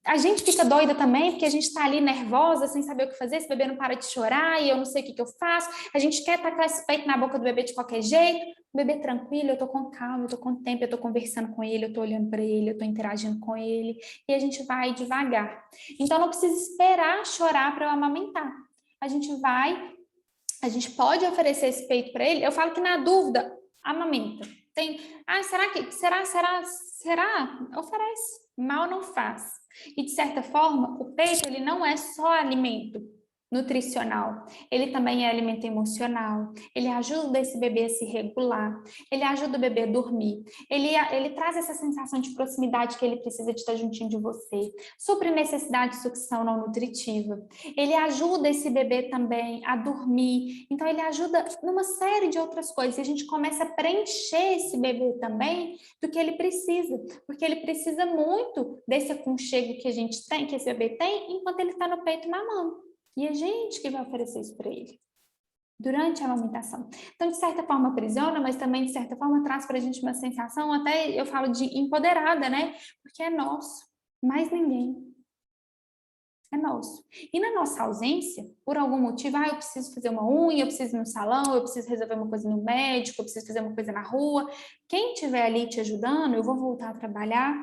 A gente fica doida também, porque a gente está ali nervosa, sem saber o que fazer, esse bebê não para de chorar e eu não sei o que eu faço. A gente quer tacar esse peito na boca do bebê de qualquer jeito. O bebê tranquilo, eu tô com calma, eu tô com tempo, eu tô conversando com ele, eu tô olhando para ele, eu tô interagindo com ele. E a gente vai devagar. Então, não precisa esperar chorar para eu amamentar. A gente pode oferecer esse peito para ele. Eu falo que na dúvida, amamenta. Será? Oferece. Mal não faz. E de certa forma, o peito ele não é só alimento. nutricional, ele também é alimento emocional, ele ajuda esse bebê a se regular, ele ajuda o bebê a dormir, ele traz essa sensação de proximidade que ele precisa de estar juntinho de você, supre necessidade de sucção não nutritiva, ele ajuda esse bebê também a dormir, então ele ajuda numa série de outras coisas, e a gente começa a preencher esse bebê também do que ele precisa, porque ele precisa muito desse aconchego que a gente tem, que esse bebê tem, enquanto ele está no peito mamando. E a gente que vai oferecer isso para ele durante a amamentação. Então, de certa forma, aprisiona, mas também, de certa forma, traz para a gente uma sensação, até eu falo de empoderada, né? Porque é nosso, mais ninguém. É nosso. E na nossa ausência, por algum motivo, eu preciso fazer uma unha, eu preciso ir no salão, eu preciso resolver uma coisa no médico, eu preciso fazer uma coisa na rua. Quem estiver ali te ajudando, eu vou voltar a trabalhar,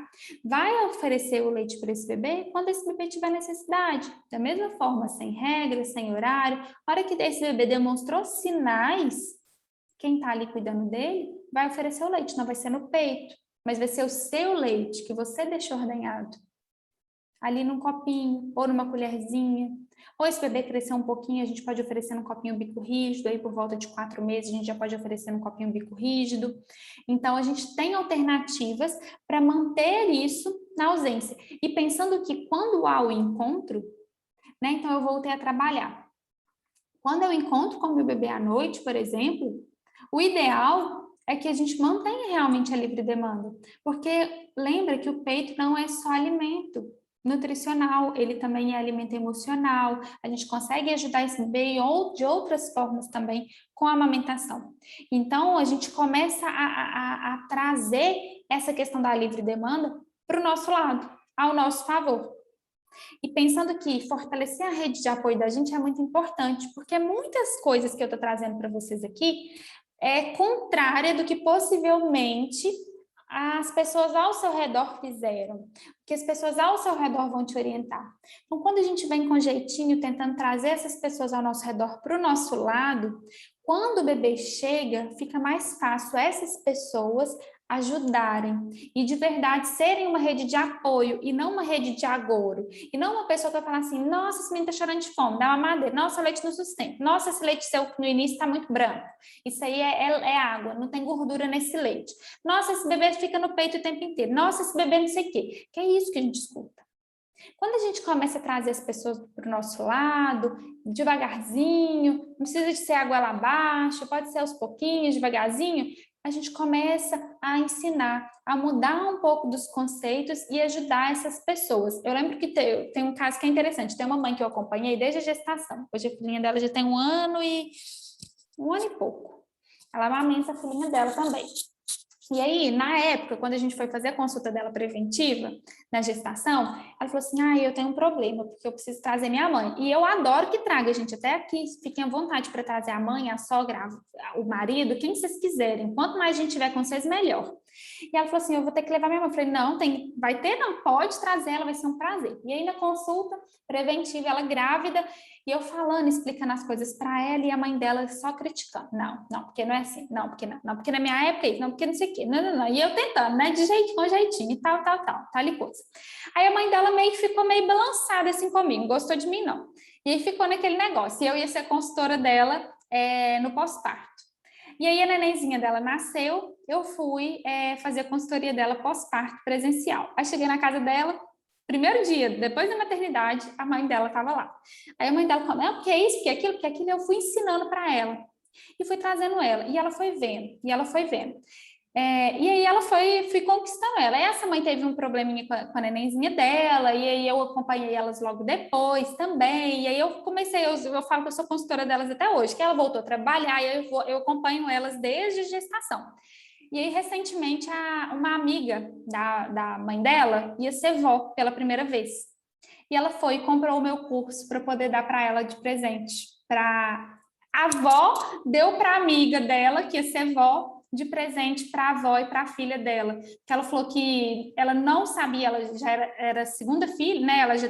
vai oferecer o leite para esse bebê quando esse bebê tiver necessidade. Da mesma forma, sem regras, sem horário. A hora que esse bebê demonstrou sinais, quem está ali cuidando dele, vai oferecer o leite. Não vai ser no peito, mas vai ser o seu leite que você deixou ordenhado. Ali num copinho, ou numa colherzinha, ou esse bebê crescer um pouquinho, a gente pode oferecer num copinho bico rígido, aí por volta de 4 meses a gente já pode oferecer num copinho bico rígido. Então, a gente tem alternativas para manter isso na ausência. E pensando que quando há o encontro, né, então eu voltei a trabalhar. Quando eu encontro com o meu bebê à noite, por exemplo, o ideal é que a gente mantenha realmente a livre demanda, porque lembra que o peito não é só alimento nutricional, ele também é alimento emocional, a gente consegue ajudar esse bebê de outras formas também com a amamentação. Então, a gente começa a trazer essa questão da livre demanda para o nosso lado, ao nosso favor. E pensando que fortalecer a rede de apoio da gente é muito importante, porque muitas coisas que eu estou trazendo para vocês aqui é contrária do que possivelmente as pessoas ao seu redor fizeram, que as pessoas ao seu redor vão te orientar. Então, quando a gente vem com jeitinho, tentando trazer essas pessoas ao nosso redor para o nosso lado, quando o bebê chega, fica mais fácil essas pessoas ajudarem e de verdade serem uma rede de apoio e não uma rede de agouro. E não uma pessoa que vai falar assim, nossa, esse menino está chorando de fome, dá uma madeira, nossa, leite não sustenta, nossa, esse leite seu no início está muito branco, isso aí é água, não tem gordura nesse leite. Nossa, esse bebê fica no peito o tempo inteiro, nossa, esse bebê não sei o quê. Que é isso que a gente escuta. Quando a gente começa a trazer as pessoas para o nosso lado, devagarzinho, não precisa de ser água lá abaixo, pode ser aos pouquinhos, devagarzinho, a gente começa a ensinar, a mudar um pouco dos conceitos e ajudar essas pessoas. Eu lembro que tem um caso que é interessante, tem uma mãe que eu acompanhei desde a gestação, hoje a filhinha dela já tem um ano e pouco. Ela amamenta a filhinha dela também. E aí, na época, quando a gente foi fazer a consulta dela preventiva, na gestação, ela falou assim, eu tenho um problema, porque eu preciso trazer minha mãe. E eu adoro que traga, gente, até aqui, fiquem à vontade para trazer a mãe, a sogra, o marido, quem vocês quiserem. Quanto mais gente tiver com vocês, melhor. E ela falou assim, eu vou ter que levar minha mãe. Eu falei, não, vai ter? Não, pode trazer, ela vai ser um prazer. E aí, na consulta preventiva, ela grávida, e eu falando, explicando as coisas para ela, e a mãe dela só criticando. Não, porque não é assim. Não, porque não. Não, porque na minha época é isso. Não, porque não sei o quê. Não. E eu tentando, né? De jeitinho, com jeitinho, e tal e coisa. Aí a mãe dela ficou meio balançada assim comigo. Não gostou de mim, não. E aí ficou naquele negócio. E eu ia ser consultora dela no pós-parto. E aí a nenenzinha dela nasceu, eu fui fazer a consultoria dela pós-parto presencial. Aí cheguei na casa dela, primeiro dia, depois da maternidade, a mãe dela estava lá. Aí a mãe dela falou, não, porque é isso, porque aquilo, eu fui ensinando para ela. E fui trazendo ela, e ela foi vendo. E aí ela fui conquistando ela. Essa mãe teve um probleminha com a nenenzinha dela, e aí eu acompanhei elas logo depois também, e aí eu comecei, eu falo que eu sou consultora delas até hoje, que ela voltou a trabalhar, e eu acompanho elas desde a gestação. E aí, recentemente, uma amiga da mãe dela ia ser vó pela primeira vez. E ela foi e comprou o meu curso para poder dar para ela de presente. A avó deu para a amiga dela, que ia ser vó, de presente para a avó e para a filha dela. Porque ela falou que ela não sabia, ela já era segunda filha, né? Ela já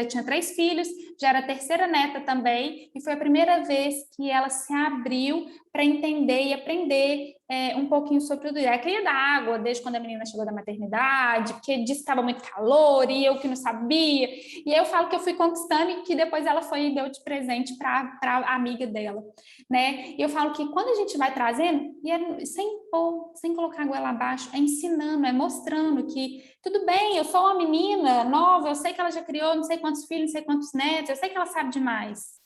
tinha 3 filhos, já era a terceira neta também, e foi a primeira vez que ela se abriu para entender e aprender um pouquinho sobre tudo. Ela queria dar água desde quando a menina chegou da maternidade, porque disse que estava muito calor e eu que não sabia. E eu falo que eu fui conquistando e que depois ela foi e deu de presente para a amiga dela, né? E eu falo que quando a gente vai trazendo, e é sem colocar a goela abaixo, é ensinando, é mostrando que tudo bem, eu sou uma menina nova, eu sei que ela já criou não sei quantos filhos, não sei quantos netos, eu sei que ela sabe demais.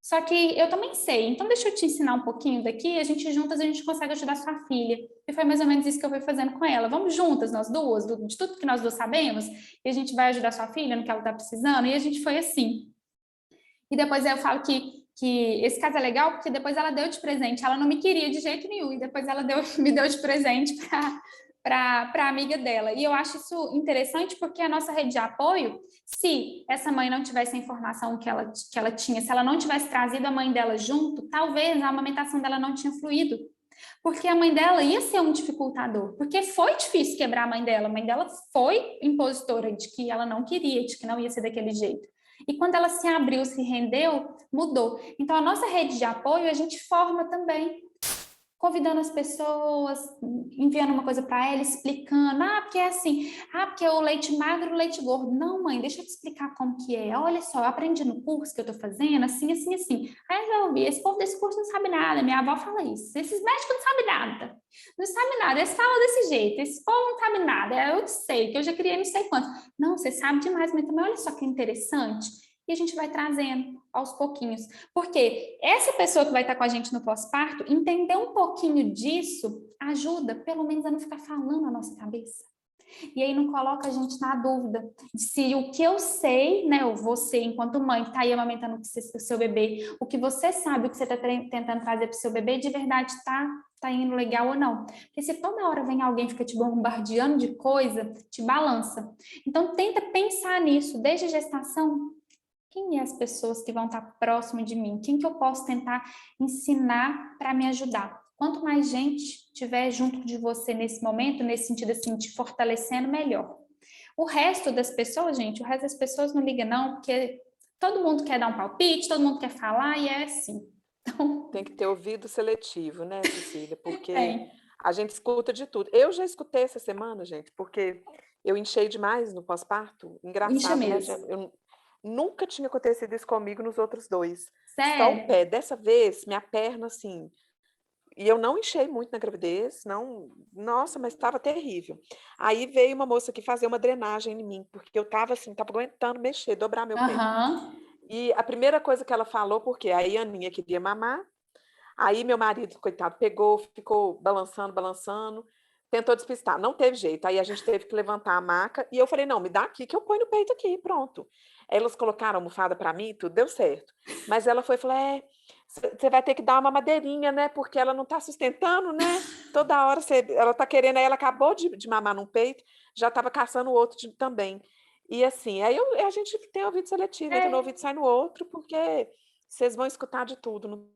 Só que eu também sei, então deixa eu te ensinar um pouquinho daqui, a gente juntas, a gente consegue ajudar sua filha. E foi mais ou menos isso que eu fui fazendo com ela. Vamos juntas, nós duas, de tudo que nós duas sabemos, e a gente vai ajudar sua filha no que ela está precisando, e a gente foi assim. E depois eu falo que esse caso é legal, porque depois ela deu de presente, ela não me queria de jeito nenhum, e depois ela me deu de presente para a amiga dela. E eu acho isso interessante porque a nossa rede de apoio, se essa mãe não tivesse a informação que ela tinha, se ela não tivesse trazido a mãe dela junto, talvez a amamentação dela não tinha fluído. Porque a mãe dela ia ser um dificultador, porque foi difícil quebrar a mãe dela foi impositora de que ela não queria, de que não ia ser daquele jeito. E quando ela se abriu, se rendeu, mudou. Então, a nossa rede de apoio, a gente forma também, convidando as pessoas, enviando uma coisa para ela, explicando, porque é assim, porque é o leite magro e o leite gordo. Não, mãe, deixa eu te explicar como que é. Olha só, eu aprendi no curso que eu tô fazendo, assim, assim, assim. Aí eu ouvi, esse povo desse curso não sabe nada, minha avó fala isso. Esses médicos não sabem nada. Não sabem nada, eles falam desse jeito, esse povo não sabe nada, eu sei, que eu já criei não sei quanto. Não, você sabe demais, mas também olha só que interessante. E a gente vai trazendo aos pouquinhos. Porque essa pessoa que vai estar com a gente no pós-parto, entender um pouquinho disso ajuda, pelo menos, a não ficar falando na nossa cabeça. E aí não coloca a gente na dúvida de se o que eu sei, né, ou você, enquanto mãe, está aí amamentando o seu bebê, o que você sabe, o que você está tentando trazer para o seu bebê, de verdade tá indo legal ou não. Porque se toda hora vem alguém e fica te bombardeando de coisa, te balança. Então, tenta pensar nisso, desde a gestação. Quem é as pessoas que vão estar próximo de mim? Quem que eu posso tentar ensinar para me ajudar? Quanto mais gente tiver junto de você nesse momento, nesse sentido assim, te fortalecendo, melhor. O resto das pessoas, gente, o resto das pessoas não liga não, porque todo mundo quer dar um palpite, todo mundo quer falar e é assim. Então, Tem que ter ouvido seletivo, né, Cecília? Porque tem. a gente escuta de tudo. Eu já escutei essa semana, gente, porque eu enchei demais no pós-parto. Incha Engraçado, né? mesmo. Nunca tinha acontecido isso comigo nos outros dois. Só o Sério? pé. Dessa vez, minha perna, assim. E eu não enchei muito na gravidez, não. Nossa, mas estava terrível. Aí veio uma moça aqui fazer uma drenagem em mim, porque eu estava assim, estava aguentando mexer, dobrar meu pé. Aham. E a primeira coisa que ela falou, porque aí a Aninha queria mamar, aí meu marido, coitado, pegou, ficou balançando, balançando, tentou despistar, não teve jeito. Aí a gente teve que levantar a maca e eu falei: não, me dá aqui que eu ponho no peito aqui, pronto. Elas colocaram a almofada para mim, tudo deu certo. Mas ela foi e falou: você vai ter que dar uma madeirinha, né? Porque ela não está sustentando, né? Toda hora ela está querendo, aí ela acabou de mamar num peito, já estava caçando o outro também. E assim, aí a gente tem ouvido seletivo, entra no ouvido e sai no outro, porque vocês vão escutar de tudo, não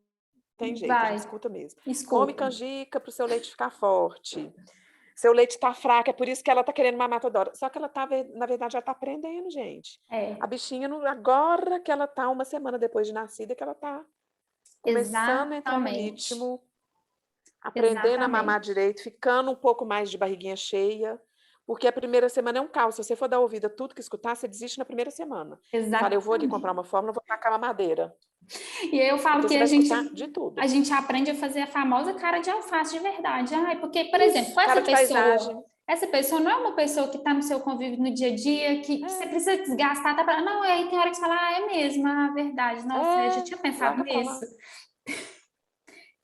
tem jeito, a gente Vai. escuta mesmo. Come Escuta. canjica para o seu leite ficar forte. Seu leite está fraco, é por isso que ela está querendo mamar toda hora. Só que ela tá, na verdade, ela está aprendendo, gente. É. A bichinha, agora que ela está uma semana depois de nascida, que ela está começando a entrar no Exatamente. ritmo, aprendendo a mamar Exatamente. direito, ficando um pouco mais de barriguinha cheia. Porque a primeira semana é um caos. Se você for dar ouvido a tudo que escutar, você desiste na primeira semana. Você fala: eu vou ali comprar Exatamente. uma fórmula, vou tacar uma madeira. E aí eu falo Então que você vai escutar de tudo. a gente aprende a fazer a famosa cara de alface de verdade. Ai, porque, por exemplo, Isso, com cara de paisagem. essa pessoa não é uma pessoa que está no seu convívio no dia a dia, que você precisa desgastar, tá? Não, aí tem hora que você fala, é mesmo, verdade, nossa, eu já tinha Ela pensado tá nisso. falando.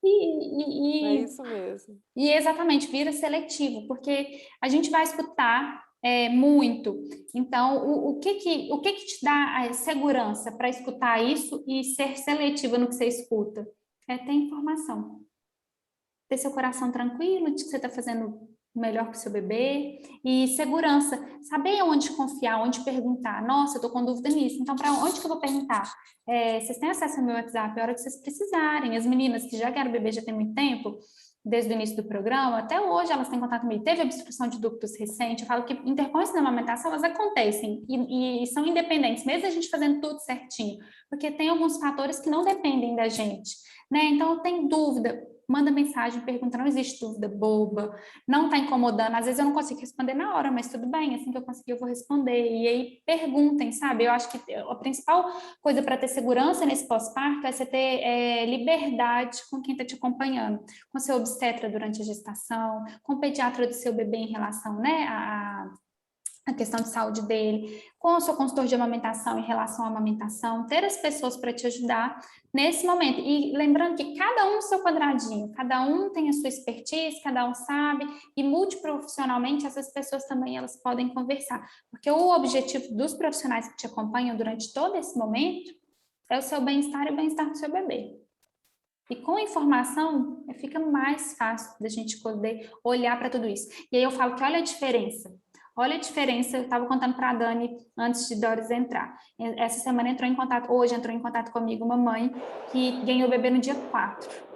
É E, isso mesmo. e exatamente, vira seletivo, porque a gente vai escutar muito. Então, o que que te dá a segurança para escutar isso e ser seletiva no que você escuta? É ter informação. Ter seu coração tranquilo de que você está fazendo o melhor para o seu bebê e segurança. Saber onde confiar, onde perguntar. Nossa, eu estou com dúvida nisso. Então, para onde que eu vou perguntar? Vocês têm acesso ao meu WhatsApp a hora que vocês precisarem. As meninas que já querem bebê já tem muito tempo, desde o início do programa, até hoje elas têm contato comigo. Teve obstrução de ductos recente. Eu falo que intercorrências na amamentação, elas acontecem e são independentes, mesmo a gente fazendo tudo certinho, porque tem alguns fatores que não dependem da gente, né? Então, tem dúvida. manda mensagem, pergunta, não existe dúvida boba, não está incomodando, às vezes eu não consigo responder na hora, mas tudo bem, assim que eu conseguir eu vou responder, e aí perguntem, sabe? Eu acho que a principal coisa para ter segurança nesse pós-parto é você ter liberdade com quem está te acompanhando, com seu obstetra durante a gestação, com o pediatra do seu bebê em relação, né, a questão de saúde dele, com o seu consultor de amamentação em relação à amamentação, ter as pessoas para te ajudar nesse momento. E lembrando que cada um no seu quadradinho, cada um tem a sua expertise, cada um sabe, e multiprofissionalmente essas pessoas também elas podem conversar. Porque o objetivo dos profissionais que te acompanham durante todo esse momento é o seu bem-estar e o bem-estar do seu bebê. E com a informação, fica mais fácil da gente poder olhar para tudo isso. E aí eu falo que olha a diferença. Olha a diferença, eu estava contando para a Dani antes de Doris entrar. Essa semana hoje entrou em contato comigo uma mãe que ganhou o bebê no dia 4.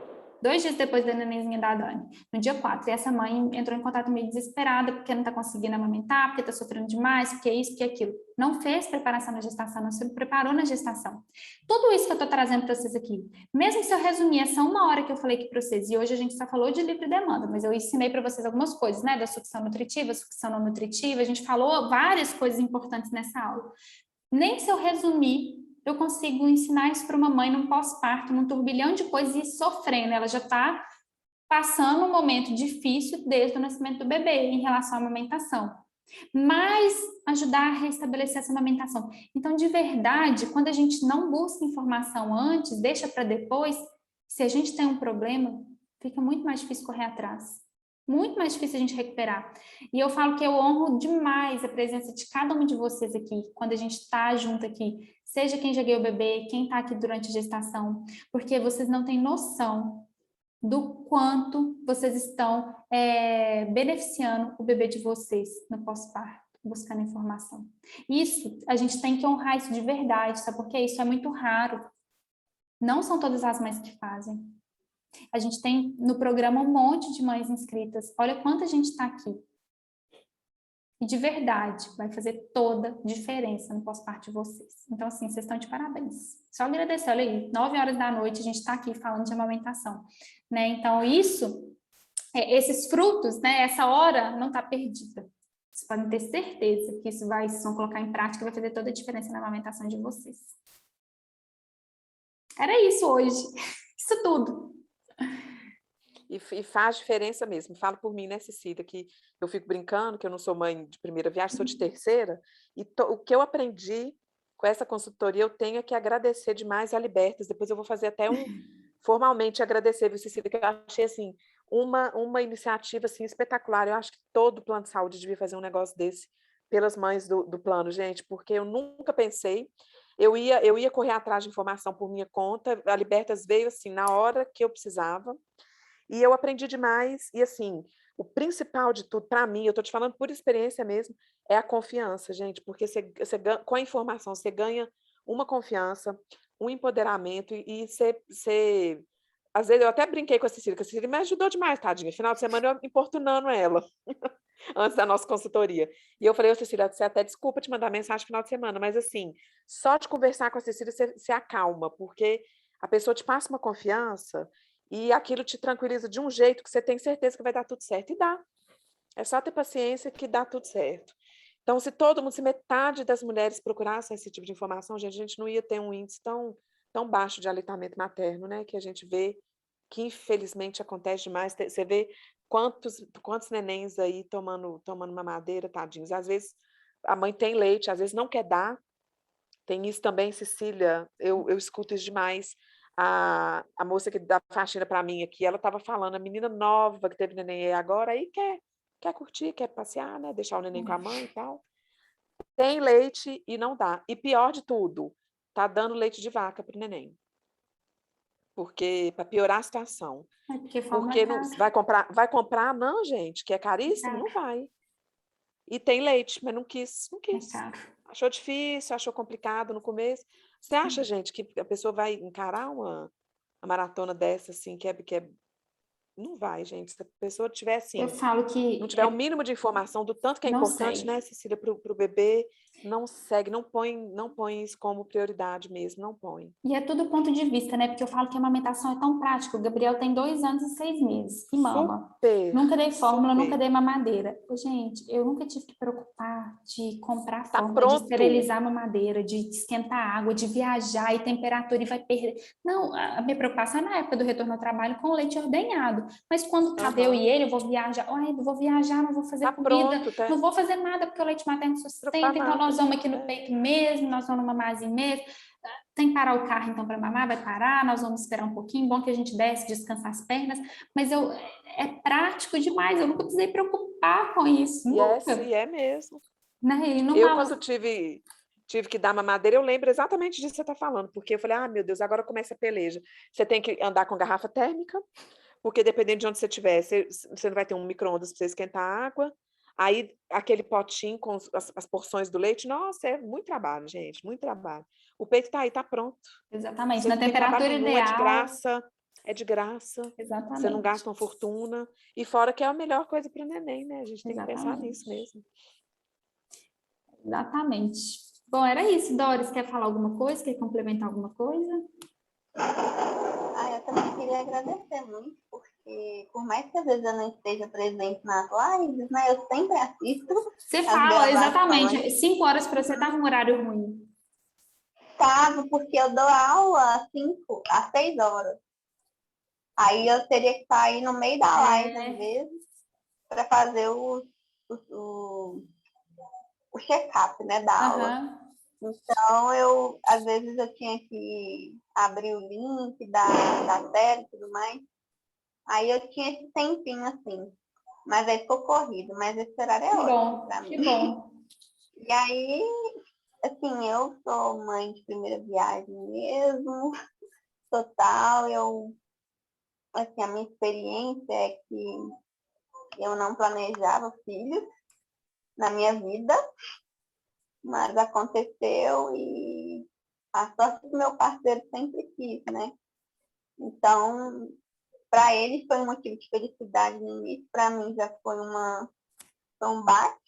2 dias depois da nenenzinha da Dani, no dia 4. E essa mãe entrou em contato meio desesperada, porque não está conseguindo amamentar, porque está sofrendo demais, porque é isso, porque é aquilo. Não fez preparação na gestação, não se preparou na gestação. Tudo isso que eu estou trazendo para vocês aqui, mesmo se eu resumir essa 1 hora que eu falei aqui para vocês, e hoje a gente só falou de livre demanda, mas eu ensinei para vocês algumas coisas, né, da sucção nutritiva, sucção não nutritiva, a gente falou várias coisas importantes nessa aula. Nem se eu resumir, eu consigo ensinar isso para uma mãe num pós-parto, num turbilhão de coisas e sofrendo. Ela já está passando um momento difícil desde o nascimento do bebê em relação à amamentação. Mas ajudar a restabelecer essa amamentação. Então, de verdade, quando a gente não busca informação antes, deixa para depois, se a gente tem um problema, fica muito mais difícil correr atrás. Muito mais difícil a gente recuperar. E eu falo que eu honro demais a presença de cada um de vocês aqui, quando a gente está junto aqui, seja quem já ganhou o bebê, quem está aqui durante a gestação, porque vocês não têm noção do quanto vocês estão beneficiando o bebê de vocês no pós-parto, buscando informação. Isso, a gente tem que honrar isso de verdade, sabe? Porque isso é muito raro. Não são todas as mães que fazem. A gente tem no programa um monte de mães inscritas. Olha quanta gente está aqui. E de verdade, vai fazer toda diferença no pós-parto de vocês. Então, assim, vocês estão de parabéns. Só agradecer, olha aí, 9 horas da noite a gente está aqui falando de amamentação, né? Então, esses frutos, né? Essa hora não está perdida. Vocês podem ter certeza que vocês vão colocar em prática e vai fazer toda a diferença na amamentação de vocês. Era isso hoje. Isso tudo. E faz diferença mesmo. Falo por mim, né, Cecília, que eu fico brincando, que eu não sou mãe de primeira viagem, sou de terceira, e o que eu aprendi com essa consultoria, eu tenho que agradecer demais a Libertas. Depois eu vou fazer até formalmente agradecer, viu, Cecília, que eu achei, assim, uma iniciativa, assim, espetacular. Eu acho que todo plano de saúde devia fazer um negócio desse pelas mães do plano, gente, porque eu nunca pensei. Eu ia correr atrás de informação por minha conta, a Libertas veio, assim, na hora que eu precisava, e eu aprendi demais, e assim, o principal de tudo, para mim, eu estou te falando por experiência mesmo, é a confiança, gente, porque com a informação você ganha uma confiança, um empoderamento, e você... Às vezes eu até brinquei com a Cecília me ajudou demais, tadinha, final de semana eu importunando ela, antes da nossa consultoria. E eu falei, ô Cecília, você até desculpa te mandar mensagem no final de semana, mas assim, só de conversar com a Cecília você acalma, porque a pessoa te passa uma confiança, e aquilo te tranquiliza de um jeito que você tem certeza que vai dar tudo certo. E dá. É só ter paciência que dá tudo certo. Então, se metade das mulheres procurassem esse tipo de informação, gente, a gente não ia ter um índice tão baixo de aleitamento materno, né? Que a gente vê que, infelizmente, acontece demais. Você vê quantos nenéns aí tomando mamadeira, tadinhos. Às vezes, a mãe tem leite, às vezes não quer dar. Tem isso também, Cecília, eu escuto isso demais. A moça que dá faxina para mim aqui, ela estava falando, a menina nova que teve neném agora, aí quer curtir, quer passear, né? Deixar o neném com a mãe e tal. Tem leite e não dá. E pior de tudo, tá dando leite de vaca para o neném. Porque, para piorar a situação. Porque não, vai comprar, não, gente, que é caríssimo, não vai. E tem leite, mas não quis. Achou difícil, achou complicado no começo. Você acha, gente, que a pessoa vai encarar uma maratona dessa, assim, que é... Não vai, gente. Se a pessoa tiver, assim, Eu falo que... não tiver o mínimo de informação do tanto que é importante, né, Cecília, para o bebê, Não segue, não põe isso como prioridade mesmo, não põe. E é tudo ponto de vista, né? Porque eu falo que a amamentação é tão prática. O Gabriel tem 2 anos e 6 meses e mama. Super, Nunca dei fórmula, nunca super. dei mamadeira. Ô, gente, eu nunca tive que preocupar de comprar Tá fórmula, de pronto. esterilizar a mamadeira, de esquentar água, de viajar e temperatura e vai perder. Não, a minha preocupação é na época do retorno ao trabalho com o leite ordenhado. Mas quando cabe eu e ele, eu vou viajar. Ai, eu vou viajar, não vou fazer Tá comida, pronto, tá? não vou fazer nada porque o leite materno Preocupar sustenta. Então nada. nós vamos aqui no peito mesmo, nós vamos no mamazinho mesmo. Tem que parar o carro, então, para mamar, vai parar, nós vamos esperar um pouquinho, bom que a gente desce, descansa as pernas, mas é prático demais, eu nunca precisei preocupar com isso, nunca. E é mesmo. Né? E no Eu, quando tive que dar mamadeira, eu lembro exatamente disso que você está falando, porque eu falei, ah, meu Deus, agora começa a peleja. Você tem que andar com garrafa térmica, porque dependendo de onde você estiver, você não vai ter um micro-ondas para você esquentar a água. Aí, aquele potinho com as porções do leite, nossa, é muito trabalho, gente, muito trabalho. O peito tá aí, tá pronto. Exatamente, Você na não tem trabalho temperatura nenhum, é de ideal. graça. É de graça. Exatamente. Você não gasta uma fortuna. E fora que é a melhor coisa para o neném, né? A gente tem que pensar Exatamente. nisso mesmo. Exatamente. Bom, era isso. Doris, quer falar alguma coisa? Quer complementar alguma coisa? Eu também queria agradecer muito, porque por mais que às vezes eu não esteja presente nas lives, né, eu sempre assisto. Você fala, exatamente. 5 horas para você estar num horário ruim. Tava, porque eu dou aula 5 às 6 horas. Aí eu teria que sair no meio da live, às vezes, para fazer o check-up, né, da aula. Então, às vezes eu tinha que abrir o link da série e tudo mais. Aí eu tinha esse tempinho, assim. Mas aí ficou corrido. Mas esse horário é ótimo pra mim. Que bom. E aí, assim, eu sou mãe de primeira viagem mesmo. Total. Assim, a minha experiência é que eu não planejava filhos na minha vida. Mas aconteceu e a sorte que meu parceiro sempre quis, né? Então, para ele foi um motivo de felicidade no início, para mim já foi um baque,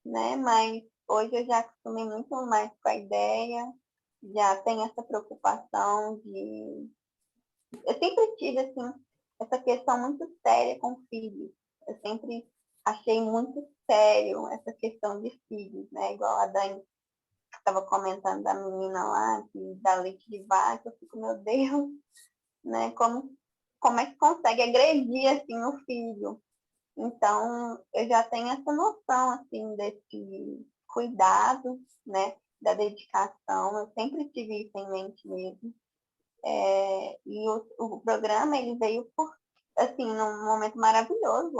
né? Mas hoje eu já acostumei muito mais com a ideia, já tenho essa preocupação de... Eu sempre tive, assim, essa questão muito séria com filhos. Eu sempre achei muito sério essa questão de filhos, né? Igual a Dani estava comentando da menina lá, que dá leite de vaca, eu fico, meu Deus, né? Como é que consegue agredir, assim, o filho? Então, eu já tenho essa noção, assim, desse cuidado, né? Da dedicação, eu sempre tive isso em mente mesmo. E o programa, ele veio assim, num momento maravilhoso,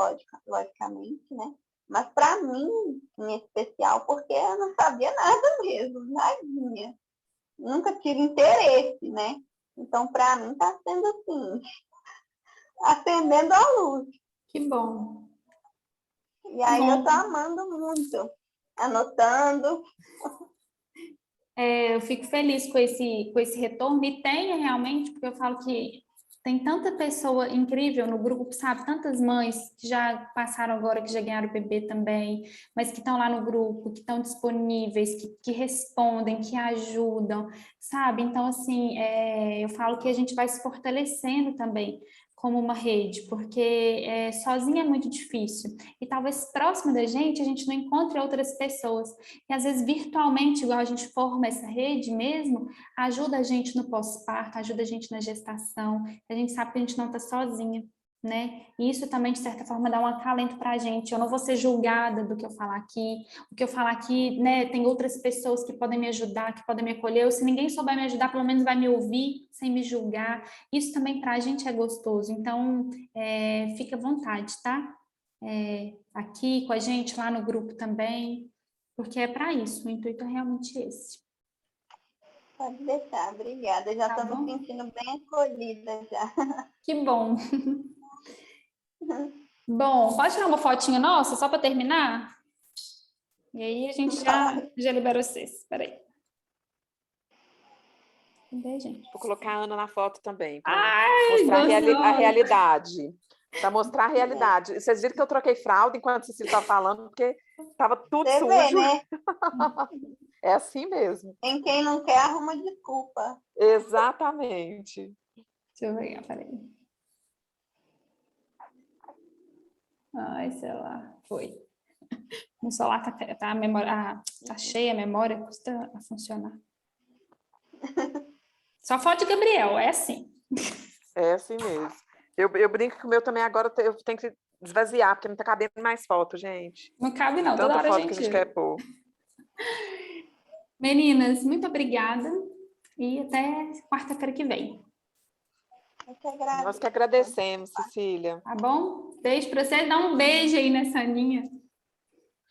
logicamente, né? Mas para mim, em especial, porque eu não sabia nada mesmo, nadinha. Nunca tive interesse, né? Então, para mim, está sendo assim, acendendo a luz. Que bom. E aí eu tô amando muito, anotando. Eu fico feliz com esse retorno, e tem realmente, porque eu falo que tem tanta pessoa incrível no grupo, sabe? Tantas mães que já passaram agora, que já ganharam o bebê também, mas que estão lá no grupo, que estão disponíveis, que respondem, que ajudam, sabe? Então, assim, eu falo que a gente vai se fortalecendo também como uma rede, porque sozinha é muito difícil. E talvez próximo da gente a gente não encontre outras pessoas. E às vezes virtualmente, igual a gente forma essa rede mesmo, ajuda a gente no pós-parto, ajuda a gente na gestação, a gente sabe que a gente não está sozinha, né? E isso também, de certa forma, dá um acalento para a gente. Eu não vou ser julgada do que eu falar aqui, o que eu falar aqui, né? Tem outras pessoas que podem me ajudar, que podem me acolher, ou se ninguém souber me ajudar, pelo menos vai me ouvir sem me julgar. Isso também para a gente é gostoso. Então, fica à vontade, tá? Aqui com a gente, lá no grupo também, porque é para isso, o intuito é realmente esse. Pode deixar, obrigada. Já estou me sentindo bem acolhida já. Que bom. Bom, pode tirar uma fotinha nossa, só para terminar? E aí a gente já libera vocês. Espera aí. Cadê, gente? Vou colocar a Ana na foto também, para mostrar a realidade. Para mostrar a realidade. Vocês viram que eu troquei fralda enquanto a Cecília estava falando, porque Tava tudo Você vê, sujo. né? É assim mesmo. Em quem não quer, arruma desculpa. Exatamente. Deixa eu ver, peraí. Ai, sei lá, foi. No celular tá a memória, tá cheia a memória, custa a funcionar. Só foto de Gabriel, é assim. É assim mesmo. Eu brinco que o meu também agora eu tenho que esvaziar, porque não tá cabendo mais foto, gente. Não cabe não, toda Tanta hora a foto que a gente gente... quer pôr. Meninas, muito obrigada e até quarta-feira que vem, Eu que agradeço. Nós que agradecemos, Cecília. tá bom? Beijo pra você, dá um beijo aí nessa Aninha,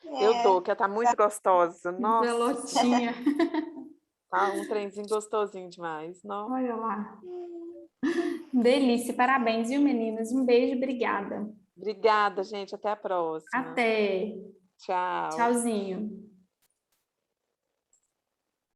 Eu dou, que ela tá muito gostosa. Nossa, Zelotinha. tá um trenzinho gostosinho demais. Nossa. Olha lá. Delícia, parabéns, viu, meninas? Um beijo, obrigada. Obrigada, gente. Até a próxima. Até. Tchau. Tchauzinho.